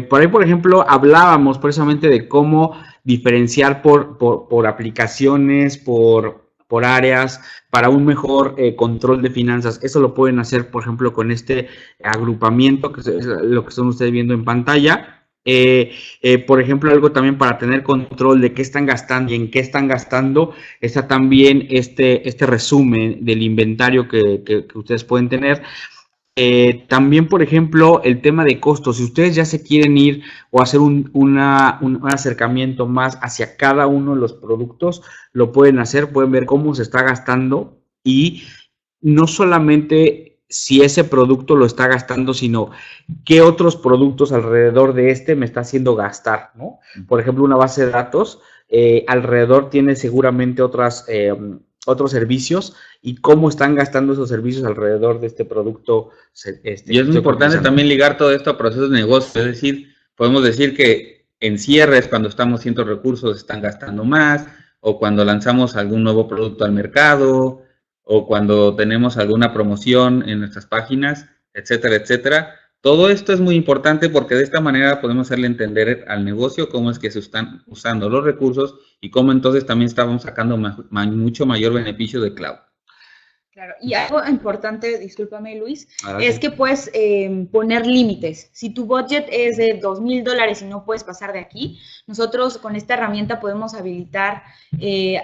A: Por ahí, por ejemplo, hablábamos precisamente de cómo diferenciar por aplicaciones, por áreas, para un mejor control de finanzas. Eso lo pueden hacer, por ejemplo, con este agrupamiento, que es lo que están ustedes viendo en pantalla. Por ejemplo, algo también para tener control de qué están gastando y en qué están gastando, está también este resumen del inventario que ustedes pueden tener. También, por ejemplo, el tema de costos. Si ustedes ya se quieren ir o hacer un acercamiento más hacia cada uno de los productos, lo pueden hacer, pueden ver cómo se está gastando y no solamente si ese producto lo está gastando, sino qué otros productos alrededor de este me está haciendo gastar, ¿no? Por ejemplo, una base de datos alrededor tiene seguramente otros servicios y cómo están gastando esos servicios alrededor de este producto.
C: Y es muy importante también ligar todo esto a procesos de negocio, es decir, podemos decir que en cierres, cuando estamos haciendo recursos, están gastando más, o cuando lanzamos algún nuevo producto al mercado, o cuando tenemos alguna promoción en nuestras páginas, etcétera, etcétera. Todo esto es muy importante porque de esta manera podemos hacerle entender al negocio cómo es que se están usando los recursos y cómo entonces también estamos sacando mucho mayor beneficio de cloud.
B: Claro, y algo importante, discúlpame Luis, es que puedes poner límites. Si tu budget es de $2,000 y no puedes pasar de aquí, nosotros con esta herramienta podemos habilitar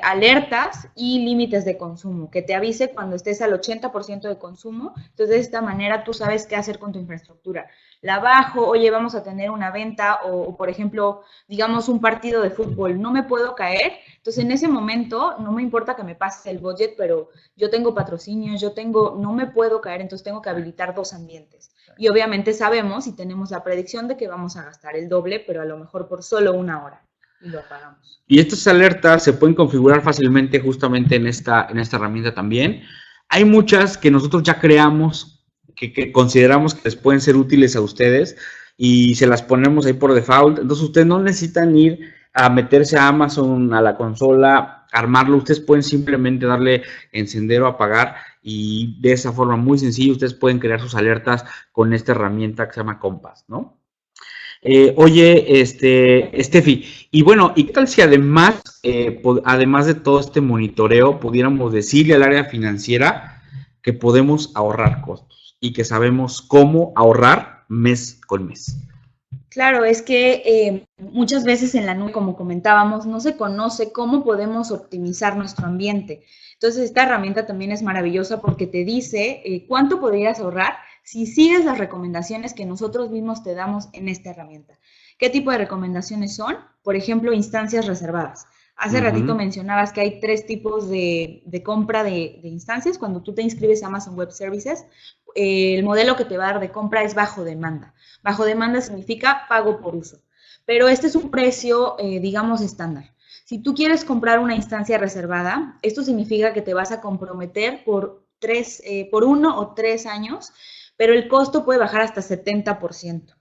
B: alertas y límites de consumo, que te avise cuando estés al 80% de consumo. Entonces, de esta manera tú sabes qué hacer con tu infraestructura. La bajo, oye, vamos a tener una venta o, por ejemplo, digamos un partido de fútbol, no me puedo caer. Entonces, en ese momento, no me importa que me pase el budget, pero yo tengo patrocinios, no me puedo caer, entonces tengo que habilitar 2 ambientes. Y obviamente sabemos y tenemos la predicción de que vamos a gastar el doble, pero a lo mejor por solo 1 hora. Y lo apagamos.
A: Y estas alertas se pueden configurar fácilmente justamente en esta herramienta también. Hay muchas que nosotros ya creamos, que consideramos que les pueden ser útiles a ustedes y se las ponemos ahí por default. Entonces, ustedes no necesitan ir a meterse a Amazon, a la consola, armarlo. Ustedes pueden simplemente darle encender o apagar y de esa forma muy sencilla ustedes pueden crear sus alertas con esta herramienta que se llama Compass, ¿no? Oye, Steffi, y bueno, ¿y qué tal si además de todo este monitoreo, pudiéramos decirle al área financiera que podemos ahorrar costos y que sabemos cómo ahorrar mes con mes?
B: Claro, es que muchas veces en la nube, como comentábamos, no se conoce cómo podemos optimizar nuestro ambiente. Entonces, esta herramienta también es maravillosa porque te dice cuánto podrías ahorrar si sigues las recomendaciones que nosotros mismos te damos en esta herramienta. ¿Qué tipo de recomendaciones son? Por ejemplo, instancias reservadas. Hace ratito mencionabas que hay 3 tipos de compra de instancias. Cuando tú te inscribes a Amazon Web Services, el modelo que te va a dar de compra es bajo demanda. Bajo demanda significa pago por uso. Pero este es un precio, digamos, estándar. Si tú quieres comprar una instancia reservada, esto significa que te vas a comprometer por 1 o 3 años, pero el costo puede bajar hasta 70%.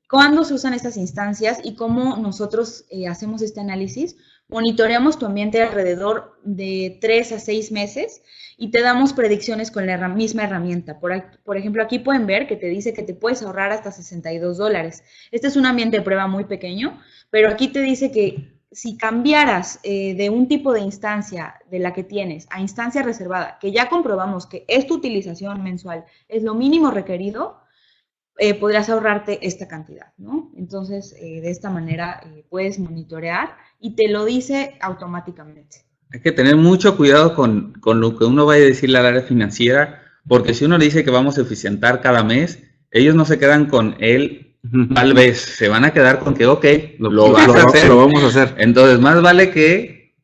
B: ¿Cuándo se usan estas instancias y cómo nosotros hacemos este análisis? Monitoreamos tu ambiente alrededor de 3 a 6 meses y te damos predicciones con la misma herramienta. Por ejemplo, aquí pueden ver que te dice que te puedes ahorrar hasta $62. Este es un ambiente de prueba muy pequeño, pero aquí te dice que si cambiaras de un tipo de instancia de la que tienes a instancia reservada, que ya comprobamos que es tu utilización mensual, es lo mínimo requerido, podrás ahorrarte esta cantidad, ¿no? Entonces, de esta manera puedes monitorear y te lo dice automáticamente.
C: Hay que tener mucho cuidado con lo que uno vaya a decirle al área financiera, porque si uno le dice que vamos a eficientar cada mes, ellos no se quedan con él. Tal vez se van a quedar con que, ok, lo vamos a hacer. Entonces, más vale que,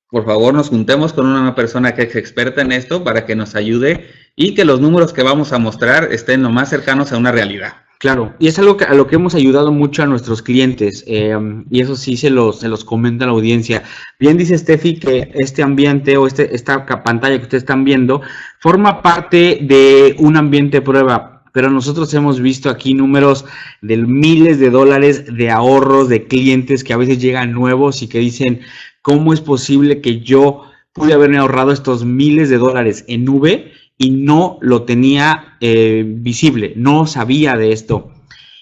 C: por favor, nos juntemos con una persona que es experta en esto para que nos ayude y que los números que vamos a mostrar estén lo más cercanos a una realidad.
A: Claro, y es algo a lo que hemos ayudado mucho a nuestros clientes, y eso sí se los comenta la audiencia. Bien dice Steffi que este ambiente o esta pantalla que ustedes están viendo forma parte de un ambiente de prueba, pero nosotros hemos visto aquí números de miles de dólares de ahorros de clientes que a veces llegan nuevos y que dicen, ¿cómo es posible que yo pude haberme ahorrado estos miles de dólares en nube y no lo tenía visible, no sabía de esto?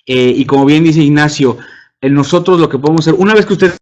A: Y como bien dice Ignacio, nosotros lo que podemos hacer, una vez que ustedes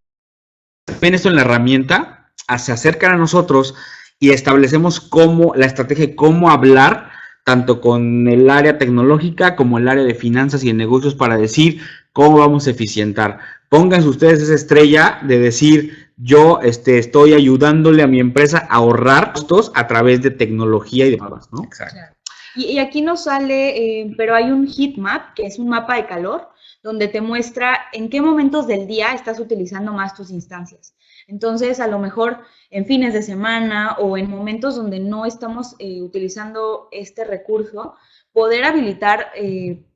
A: ven esto en la herramienta, se acercan a nosotros y establecemos la estrategia de cómo hablar, tanto con el área tecnológica como el área de finanzas y de negocios, para decir cómo vamos a eficientar. Pónganse ustedes esa estrella de decir, yo estoy ayudándole a mi empresa a ahorrar costos a través de tecnología y demás, ¿no?
B: Exacto. Claro. Y aquí nos sale, pero hay un heat map, que es un mapa de calor, donde te muestra en qué momentos del día estás utilizando más tus instancias. Entonces, a lo mejor en fines de semana o en momentos donde no estamos utilizando este recurso, poder habilitar,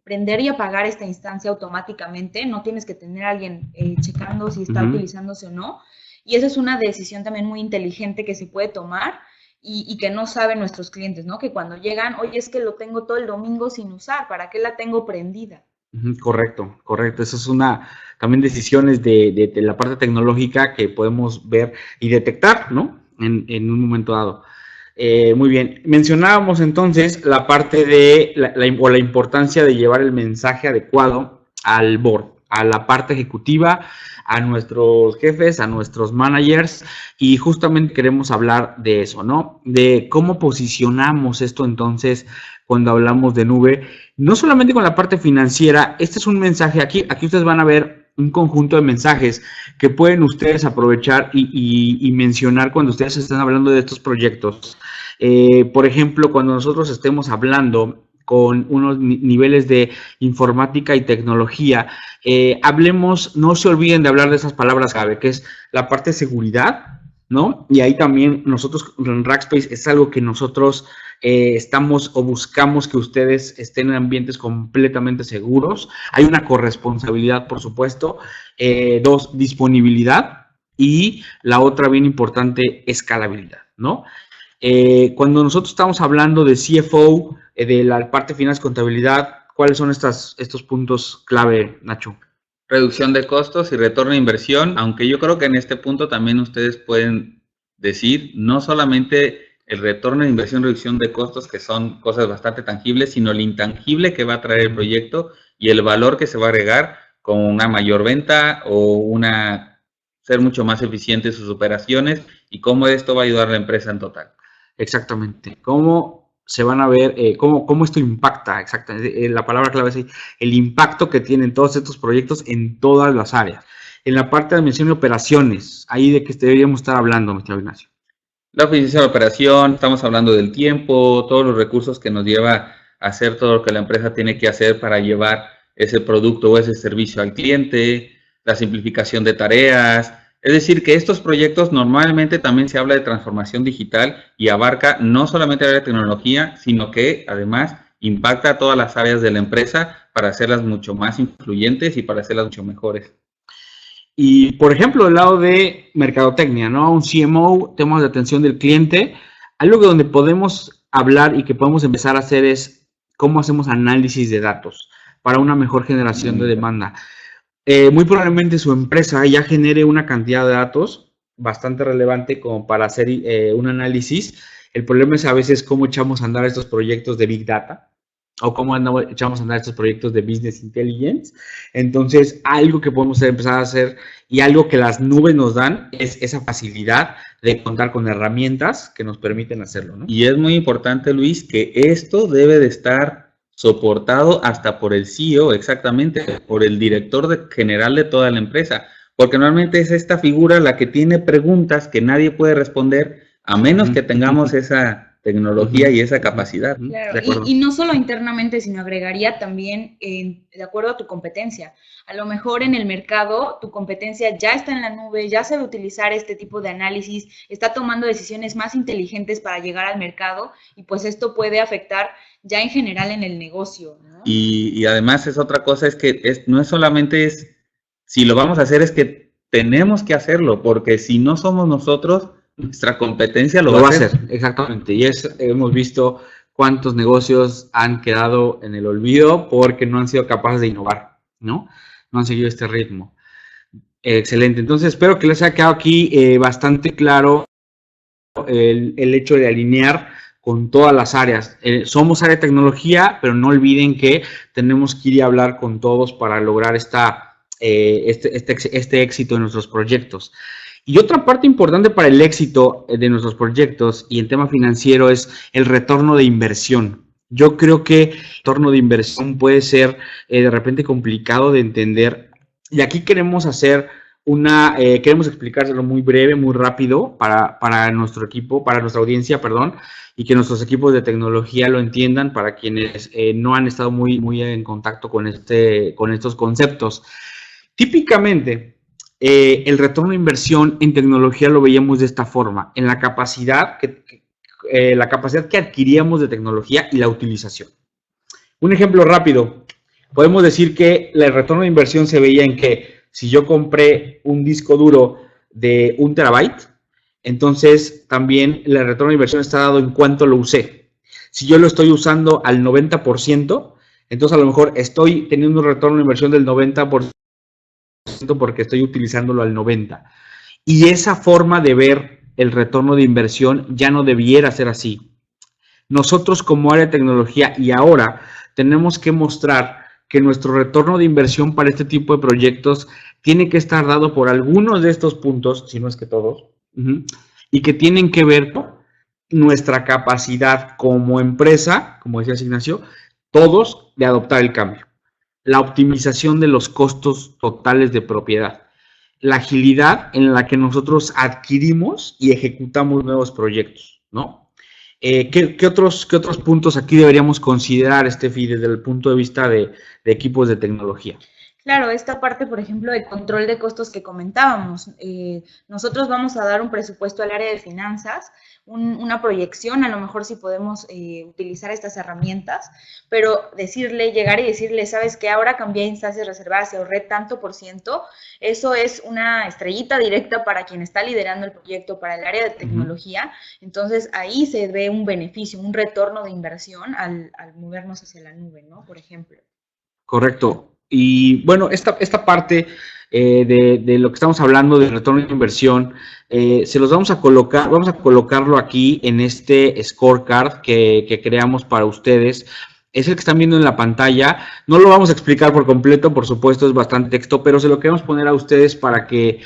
B: prender y apagar esta instancia automáticamente. No tienes que tener a alguien checando si está utilizándose o no. Y esa es una decisión también muy inteligente que se puede tomar y que no saben nuestros clientes, ¿no? Que cuando llegan, oye, es que lo tengo todo el domingo sin usar, ¿para qué la tengo prendida?
A: Correcto, correcto. Eso es también decisiones de la parte tecnológica que podemos ver y detectar, ¿no? En un momento dado. Muy bien. Mencionábamos entonces la parte de la importancia de llevar el mensaje adecuado al board, a la parte ejecutiva, a nuestros jefes, a nuestros managers, y justamente queremos hablar de eso, ¿no? De cómo posicionamos esto entonces cuando hablamos de nube, no solamente con la parte financiera. Este es un mensaje, aquí ustedes van a ver un conjunto de mensajes que pueden ustedes aprovechar y mencionar cuando ustedes están hablando de estos proyectos. Por ejemplo, cuando nosotros estemos hablando con unos niveles de informática y tecnología, hablemos, no se olviden de hablar de esas palabras clave, que es la parte de seguridad, ¿no? Y ahí también nosotros en Rackspace es algo que nosotros estamos o buscamos que ustedes estén en ambientes completamente seguros. Hay una corresponsabilidad, por supuesto. 2, disponibilidad. Y la otra bien importante, escalabilidad, ¿no? Cuando nosotros estamos hablando de CFO, de la parte de finanzas y contabilidad, ¿cuáles son estos puntos clave, Nacho?
C: Reducción de costos y retorno de inversión, aunque yo creo que en este punto también ustedes pueden decir, no solamente el retorno de inversión, reducción de costos, que son cosas bastante tangibles, sino el intangible que va a traer el proyecto y el valor que se va a agregar con una mayor venta o ser mucho más eficiente en sus operaciones y cómo esto va a ayudar a la empresa en total.
A: Exactamente. ¿Cómo se van a ver, cómo esto impacta? Exactamente. La palabra clave es el impacto que tienen todos estos proyectos en todas las áreas. En la parte de administración y operaciones, ahí de que deberíamos estar hablando, Mr. Ignacio.
C: La eficiencia de la operación, estamos hablando del tiempo, todos los recursos que nos lleva a hacer todo lo que la empresa tiene que hacer para llevar ese producto o ese servicio al cliente, la simplificación de tareas. Es decir, que estos proyectos normalmente también se habla de transformación digital y abarca no solamente el área de tecnología, sino que además impacta a todas las áreas de la empresa para hacerlas mucho más influyentes y para hacerlas mucho mejores.
A: Y, por ejemplo, del lado de mercadotecnia, ¿no? Un CMO, temas de atención del cliente, algo donde podemos hablar y que podemos empezar a hacer es cómo hacemos análisis de datos para una mejor generación de demanda. Muy probablemente su empresa ya genere una cantidad de datos bastante relevante como para hacer un análisis. El problema es a veces cómo echamos a andar estos proyectos de Big Data o cómo echamos a andar estos proyectos de Business Intelligence. Entonces, algo que podemos empezar a hacer y algo que las nubes nos dan es esa facilidad de contar con herramientas que nos permiten hacerlo, ¿no?
C: Y es muy importante, Luis, que esto debe de estar soportado hasta por el CEO, exactamente, por el director general de toda la empresa, porque normalmente es esta figura la que tiene preguntas que nadie puede responder, a menos que tengamos esa tecnología y esa capacidad.
B: Claro, y no solo internamente, sino agregaría también de acuerdo a tu competencia. A lo mejor en el mercado tu competencia ya está en la nube, ya sabe utilizar este tipo de análisis, está tomando decisiones más inteligentes para llegar al mercado y pues esto puede afectar ya en general en el negocio, ¿no?
C: Y además es otra cosa, es que no es solamente si lo vamos a hacer, es que tenemos que hacerlo, porque si no somos nosotros, nuestra competencia lo va a hacer.
A: Exactamente. Y hemos visto cuántos negocios han quedado en el olvido porque no han sido capaces de innovar, ¿no? No han seguido este ritmo. Excelente. Entonces, espero que les haya quedado aquí bastante claro el hecho de alinear con todas las áreas. Somos área de tecnología, pero no olviden que tenemos que ir a hablar con todos para lograr este éxito en nuestros proyectos. Y otra parte importante para el éxito de nuestros proyectos y en tema financiero es el retorno de inversión. Yo creo que el retorno de inversión puede ser de repente complicado de entender. Y aquí queremos queremos explicárselo muy breve, muy rápido para nuestro equipo, para nuestra audiencia, perdón, y que nuestros equipos de tecnología lo entiendan para quienes no han estado muy en contacto con estos conceptos. Típicamente, el retorno de inversión en tecnología lo veíamos de esta forma, en la capacidad que adquiríamos de tecnología y la utilización. Un ejemplo rápido, podemos decir que el retorno de inversión se veía en que si yo compré un disco duro de 1 terabyte, entonces también el retorno de inversión está dado en cuánto lo usé. Si yo lo estoy usando al 90%, entonces a lo mejor estoy teniendo un retorno de inversión del 90%, porque estoy utilizándolo al 90%. Y esa forma de ver el retorno de inversión ya no debiera ser así. Nosotros como área de tecnología y ahora tenemos que mostrar que nuestro retorno de inversión para este tipo de proyectos tiene que estar dado por algunos de estos puntos, si no es que todos, y que tienen que ver con nuestra capacidad como empresa, como decía Ignacio, todos de adoptar el cambio. La optimización de los costos totales de propiedad, la agilidad en la que nosotros adquirimos y ejecutamos nuevos proyectos, ¿no? ¿Qué otros puntos aquí deberíamos considerar, Steffi, desde el punto de vista de equipos de tecnología?
B: Claro, esta parte, por ejemplo, de control de costos que comentábamos. Nosotros vamos a dar un presupuesto al área de finanzas, una proyección, a lo mejor si podemos utilizar estas herramientas, pero llegar y decirle, sabes que ahora cambié instancias reservadas y ahorré tanto %, eso es una estrellita directa para quien está liderando el proyecto, para el área de tecnología. Entonces, ahí se ve un beneficio, un retorno de inversión al movernos hacia la nube, ¿no? Por ejemplo.
A: Correcto. Y bueno, esta parte de lo que estamos hablando de retorno de inversión, se los vamos a colocarlo aquí en este scorecard que creamos para ustedes. Es el que están viendo en la pantalla. No lo vamos a explicar por completo, por supuesto, es bastante texto, pero se lo queremos poner a ustedes para que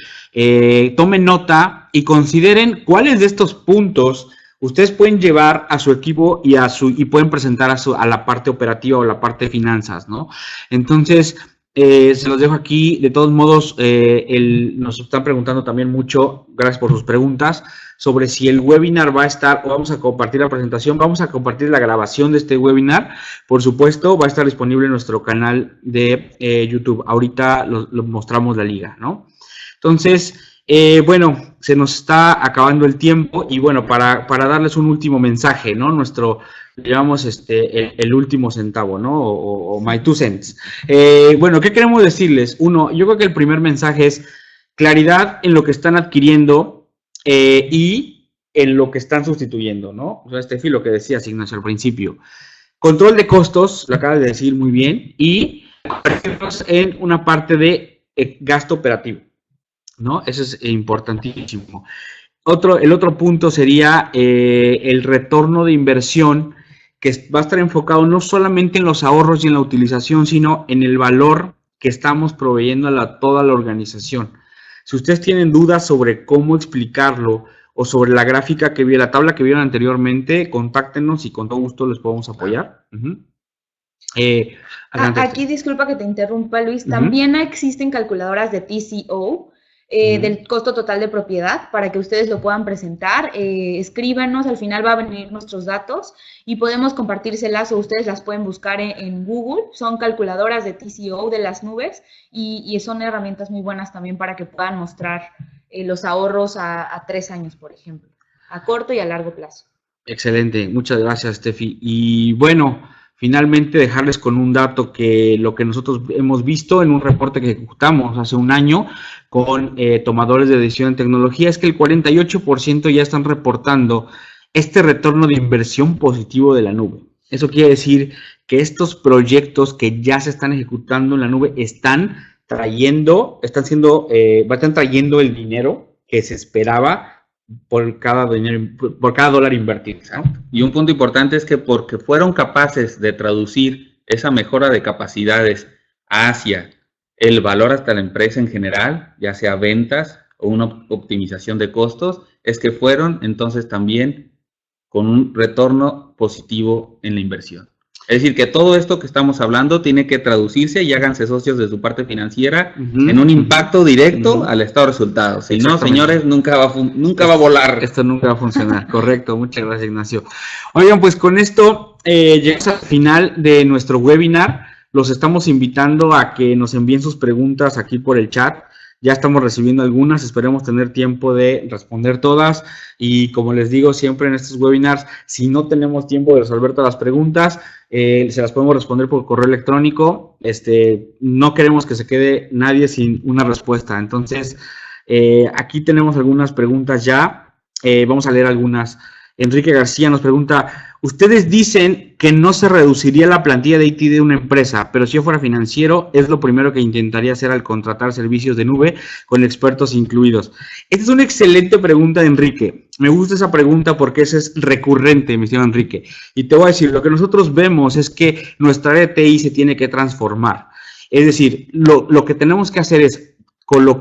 A: tomen nota y consideren cuáles de estos puntos ustedes pueden llevar a su equipo y pueden presentar a la parte operativa o la parte de finanzas, ¿no? Entonces, se los dejo aquí. De todos modos, nos están preguntando también mucho, gracias por sus preguntas, sobre si el webinar va a estar, o vamos a compartir la presentación, vamos a compartir la grabación de este webinar. Por supuesto, va a estar disponible en nuestro canal de YouTube. Ahorita lo mostramos la liga, ¿no? Entonces, bueno, se nos está acabando el tiempo y bueno, para darles un último mensaje, ¿no? Llevamos el último centavo, ¿no? O my 2 cents. Bueno, ¿qué queremos decirles? Uno, yo creo que el primer mensaje es claridad en lo que están adquiriendo y en lo que están sustituyendo, ¿no? O sea, Steffi, lo que decías, Ignacio, al principio. Control de costos, lo acabas de decir muy bien, y en una parte de gasto operativo, ¿no? Eso es importantísimo. El otro punto sería el retorno de inversión, que va a estar enfocado no solamente en los ahorros y en la utilización, sino en el valor que estamos proveyendo a toda la organización. Si ustedes tienen dudas sobre cómo explicarlo o sobre la gráfica la tabla que vieron anteriormente, contáctenos y con todo gusto les podemos apoyar.
B: Aquí, disculpa que te interrumpa, Luis, también existen calculadoras de TCO, del costo total de propiedad para que ustedes lo puedan presentar. Escríbanos, al final va a venir nuestros datos y podemos compartírselas o ustedes las pueden buscar en Google. Son calculadoras de TCO de las nubes y son herramientas muy buenas también para que puedan mostrar los ahorros a 3 años, por ejemplo, a corto y a largo plazo.
A: Excelente, muchas gracias, Steffi. Y bueno, finalmente dejarles con un dato que lo que nosotros hemos visto en un reporte que ejecutamos hace un año con tomadores de decisión en tecnología es que el 48% ya están reportando este retorno de inversión positivo de la nube. Eso quiere decir que estos proyectos que ya se están ejecutando en la nube están trayendo el dinero que se esperaba por cada dólar invertido.
C: Exacto. Y un punto importante es que porque fueron capaces de traducir esa mejora de capacidades hacia el valor hasta la empresa en general, ya sea ventas o una optimización de costos, es que fueron entonces también con un retorno positivo en la inversión. Es decir, que todo esto que estamos hablando tiene que traducirse y háganse socios de su parte financiera en un impacto directo al estado de resultados. Si no, señores, nunca va a volar.
A: Esto nunca va a funcionar. Correcto, muchas gracias, Ignacio. Oigan, pues con esto llegamos al final de nuestro webinar. Los estamos invitando a que nos envíen sus preguntas aquí por el chat. Ya estamos recibiendo algunas, esperemos tener tiempo de responder todas. Y como les digo siempre en estos webinars, si no tenemos tiempo de resolver todas las preguntas, se las podemos responder por correo electrónico. No queremos que se quede nadie sin una respuesta. Entonces, aquí tenemos algunas preguntas ya. Vamos a leer algunas. Enrique García nos pregunta, ustedes dicen que no se reduciría la plantilla de IT de una empresa, pero si yo fuera financiero, es lo primero que intentaría hacer al contratar servicios de nube con expertos incluidos. Esta es una excelente pregunta de Enrique. Me gusta esa pregunta porque esa es recurrente, mi estimado Enrique. Y te voy a decir, lo que nosotros vemos es que nuestra área de TI se tiene que transformar. Es decir, lo que tenemos que hacer es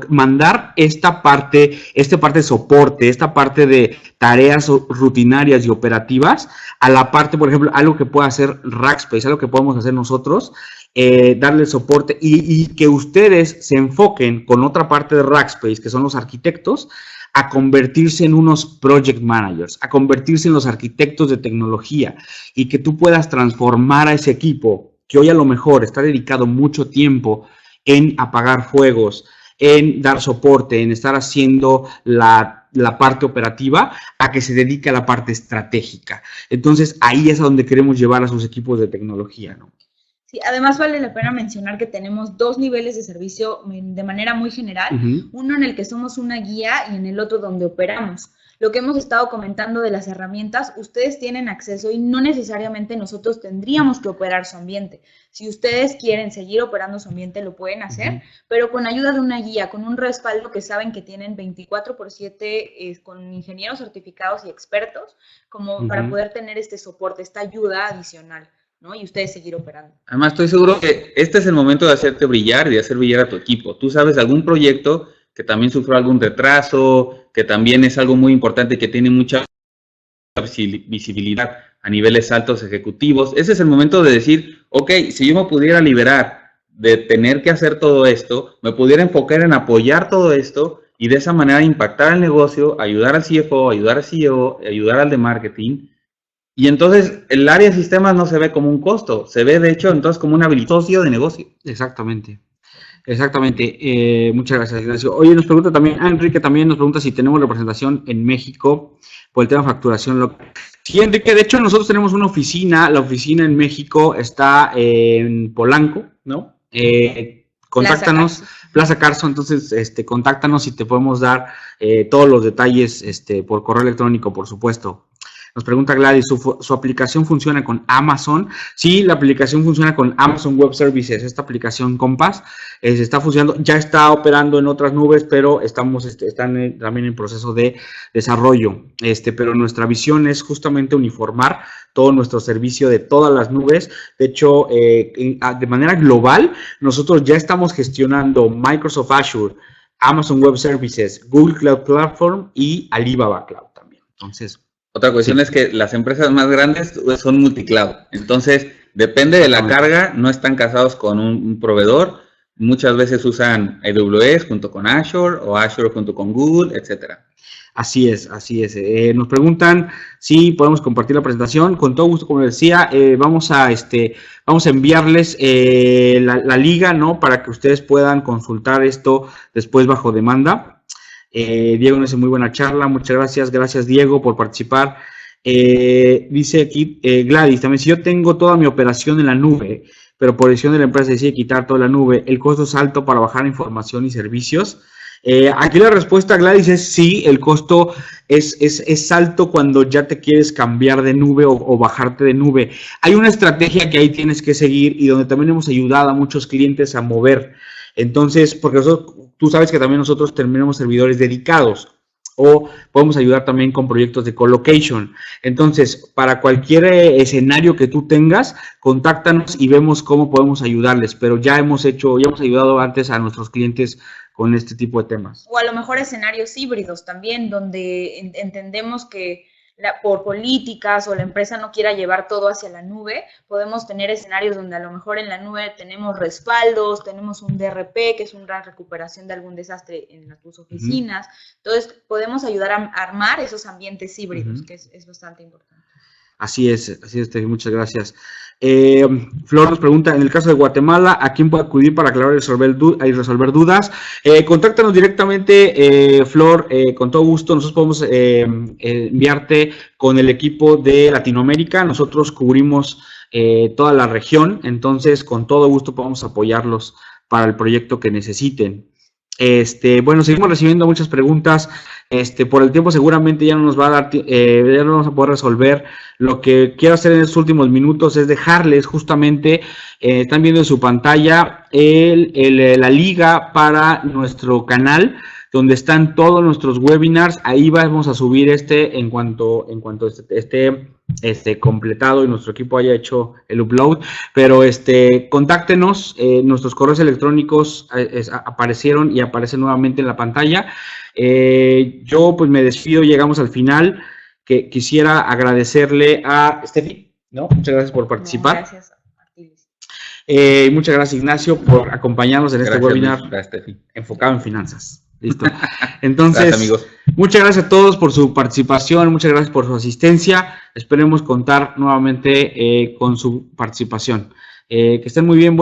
A: mandar esta parte de soporte, esta parte de tareas rutinarias y operativas a la parte, por ejemplo, algo que pueda hacer Rackspace, algo que podemos hacer nosotros, darle soporte y que ustedes se enfoquen con otra parte de Rackspace, que son los arquitectos, a convertirse en unos project managers, a convertirse en los arquitectos de tecnología y que tú puedas transformar a ese equipo que hoy a lo mejor está dedicado mucho tiempo en apagar fuegos, en dar soporte, en estar haciendo la parte operativa, a que se dedique a la parte estratégica. Entonces, ahí es a donde queremos llevar a sus equipos de tecnología, ¿no?
B: Sí, además vale la pena mencionar que tenemos 2 niveles de servicio de manera muy general, uno en el que somos una guía y en el otro donde operamos. Lo que hemos estado comentando de las herramientas, ustedes tienen acceso y no necesariamente nosotros tendríamos que operar su ambiente. Si ustedes quieren seguir operando su ambiente, lo pueden hacer, pero con ayuda de una guía, con un respaldo que saben que tienen 24/7 con ingenieros certificados y expertos, como para poder tener este soporte, esta ayuda adicional, ¿no? Y ustedes seguir operando.
C: Además, estoy seguro que este es el momento de hacerte brillar y de hacer brillar a tu equipo. Tú sabes algún proyecto que también sufrió algún retraso, que también es algo muy importante, que tiene mucha visibilidad a niveles altos ejecutivos. Ese es el momento de decir, ok, si yo me pudiera liberar de tener que hacer todo esto, me pudiera enfocar en apoyar todo esto y de esa manera impactar el negocio, ayudar al CFO, ayudar al CEO, ayudar al de marketing. Y entonces el área de sistemas no se ve como un costo, se ve de hecho entonces como un socio de negocio.
A: Exactamente. Exactamente, muchas gracias, Ignacio. Oye, nos pregunta también, Enrique también nos pregunta si tenemos representación en México por el tema de facturación local. Sí, Enrique, de hecho nosotros tenemos una oficina, la oficina en México está en Polanco, ¿no? Contáctanos, Plaza Carso, entonces contáctanos y te podemos dar todos los detalles por correo electrónico, por supuesto. Nos pregunta Gladys, ¿su aplicación funciona con Amazon? Sí, la aplicación funciona con Amazon Web Services. Esta aplicación Compass está funcionando, ya está operando en otras nubes, pero están también en proceso de desarrollo. Pero nuestra visión es justamente uniformar todo nuestro servicio de todas las nubes. De hecho, de manera global, nosotros ya estamos gestionando Microsoft Azure, Amazon Web Services, Google Cloud Platform y Alibaba Cloud también. Entonces,
C: otra cuestión es que las empresas más grandes son multicloud. Entonces, depende de la carga, no están casados con un proveedor. Muchas veces usan AWS junto con Azure o Azure junto con Google, etcétera.
A: Así es, así es. Nos preguntan si podemos compartir la presentación. Con todo gusto, como decía, vamos a enviarles la liga, ¿no? Para que ustedes puedan consultar esto después bajo demanda. Diego nos hace muy buena charla. Muchas gracias. Gracias, Diego, por participar. Dice aquí Gladys, también si yo tengo toda mi operación en la nube, pero por decisión de la empresa decide quitar toda la nube, ¿el costo es alto para bajar información y servicios? Aquí la respuesta, Gladys, es sí, el costo es alto cuando ya te quieres cambiar de nube o bajarte de nube. Hay una estrategia que ahí tienes que seguir y donde también hemos ayudado a muchos clientes a mover. Entonces, porque tú sabes que también nosotros tenemos servidores dedicados o podemos ayudar también con proyectos de colocation. Entonces, para cualquier escenario que tú tengas, contáctanos y vemos cómo podemos ayudarles. Pero ya hemos ayudado antes a nuestros clientes con este tipo de temas.
B: O a lo mejor escenarios híbridos también, donde entendemos que por políticas o la empresa no quiera llevar todo hacia la nube, podemos tener escenarios donde a lo mejor en la nube tenemos respaldos, tenemos un DRP, que es una recuperación de algún desastre en tus oficinas. Entonces, podemos ayudar a armar esos ambientes híbridos, que es bastante importante.
A: Así es, muchas gracias. Flor nos pregunta, en el caso de Guatemala, ¿a quién puede acudir para aclarar y resolver dudas? Contáctanos directamente, Flor, con todo gusto. Nosotros podemos enviarte con el equipo de Latinoamérica. Nosotros cubrimos toda la región, entonces con todo gusto podemos apoyarlos para el proyecto que necesiten. Bueno, seguimos recibiendo muchas preguntas. Por el tiempo seguramente ya no nos va a dar, ya no vamos a poder resolver. Lo que quiero hacer en estos últimos minutos es dejarles justamente, están viendo en su pantalla la liga para nuestro canal, donde están todos nuestros webinars. Ahí vamos a subir en cuanto esté completado y nuestro equipo haya hecho el upload. Pero contáctenos, nuestros correos electrónicos aparecieron y aparecen nuevamente en la pantalla. Yo pues me despido, llegamos al final. Que quisiera agradecerle a Steffi, ¿no? Muchas gracias por participar.
B: Gracias a ti.
A: Muchas gracias, Ignacio, por acompañarnos en este webinar
C: Luis,
A: enfocado en finanzas. Listo. Entonces,
C: gracias, amigos.
A: Muchas gracias a todos por su participación, muchas gracias por su asistencia. Esperemos contar nuevamente con su participación. Que estén muy bien.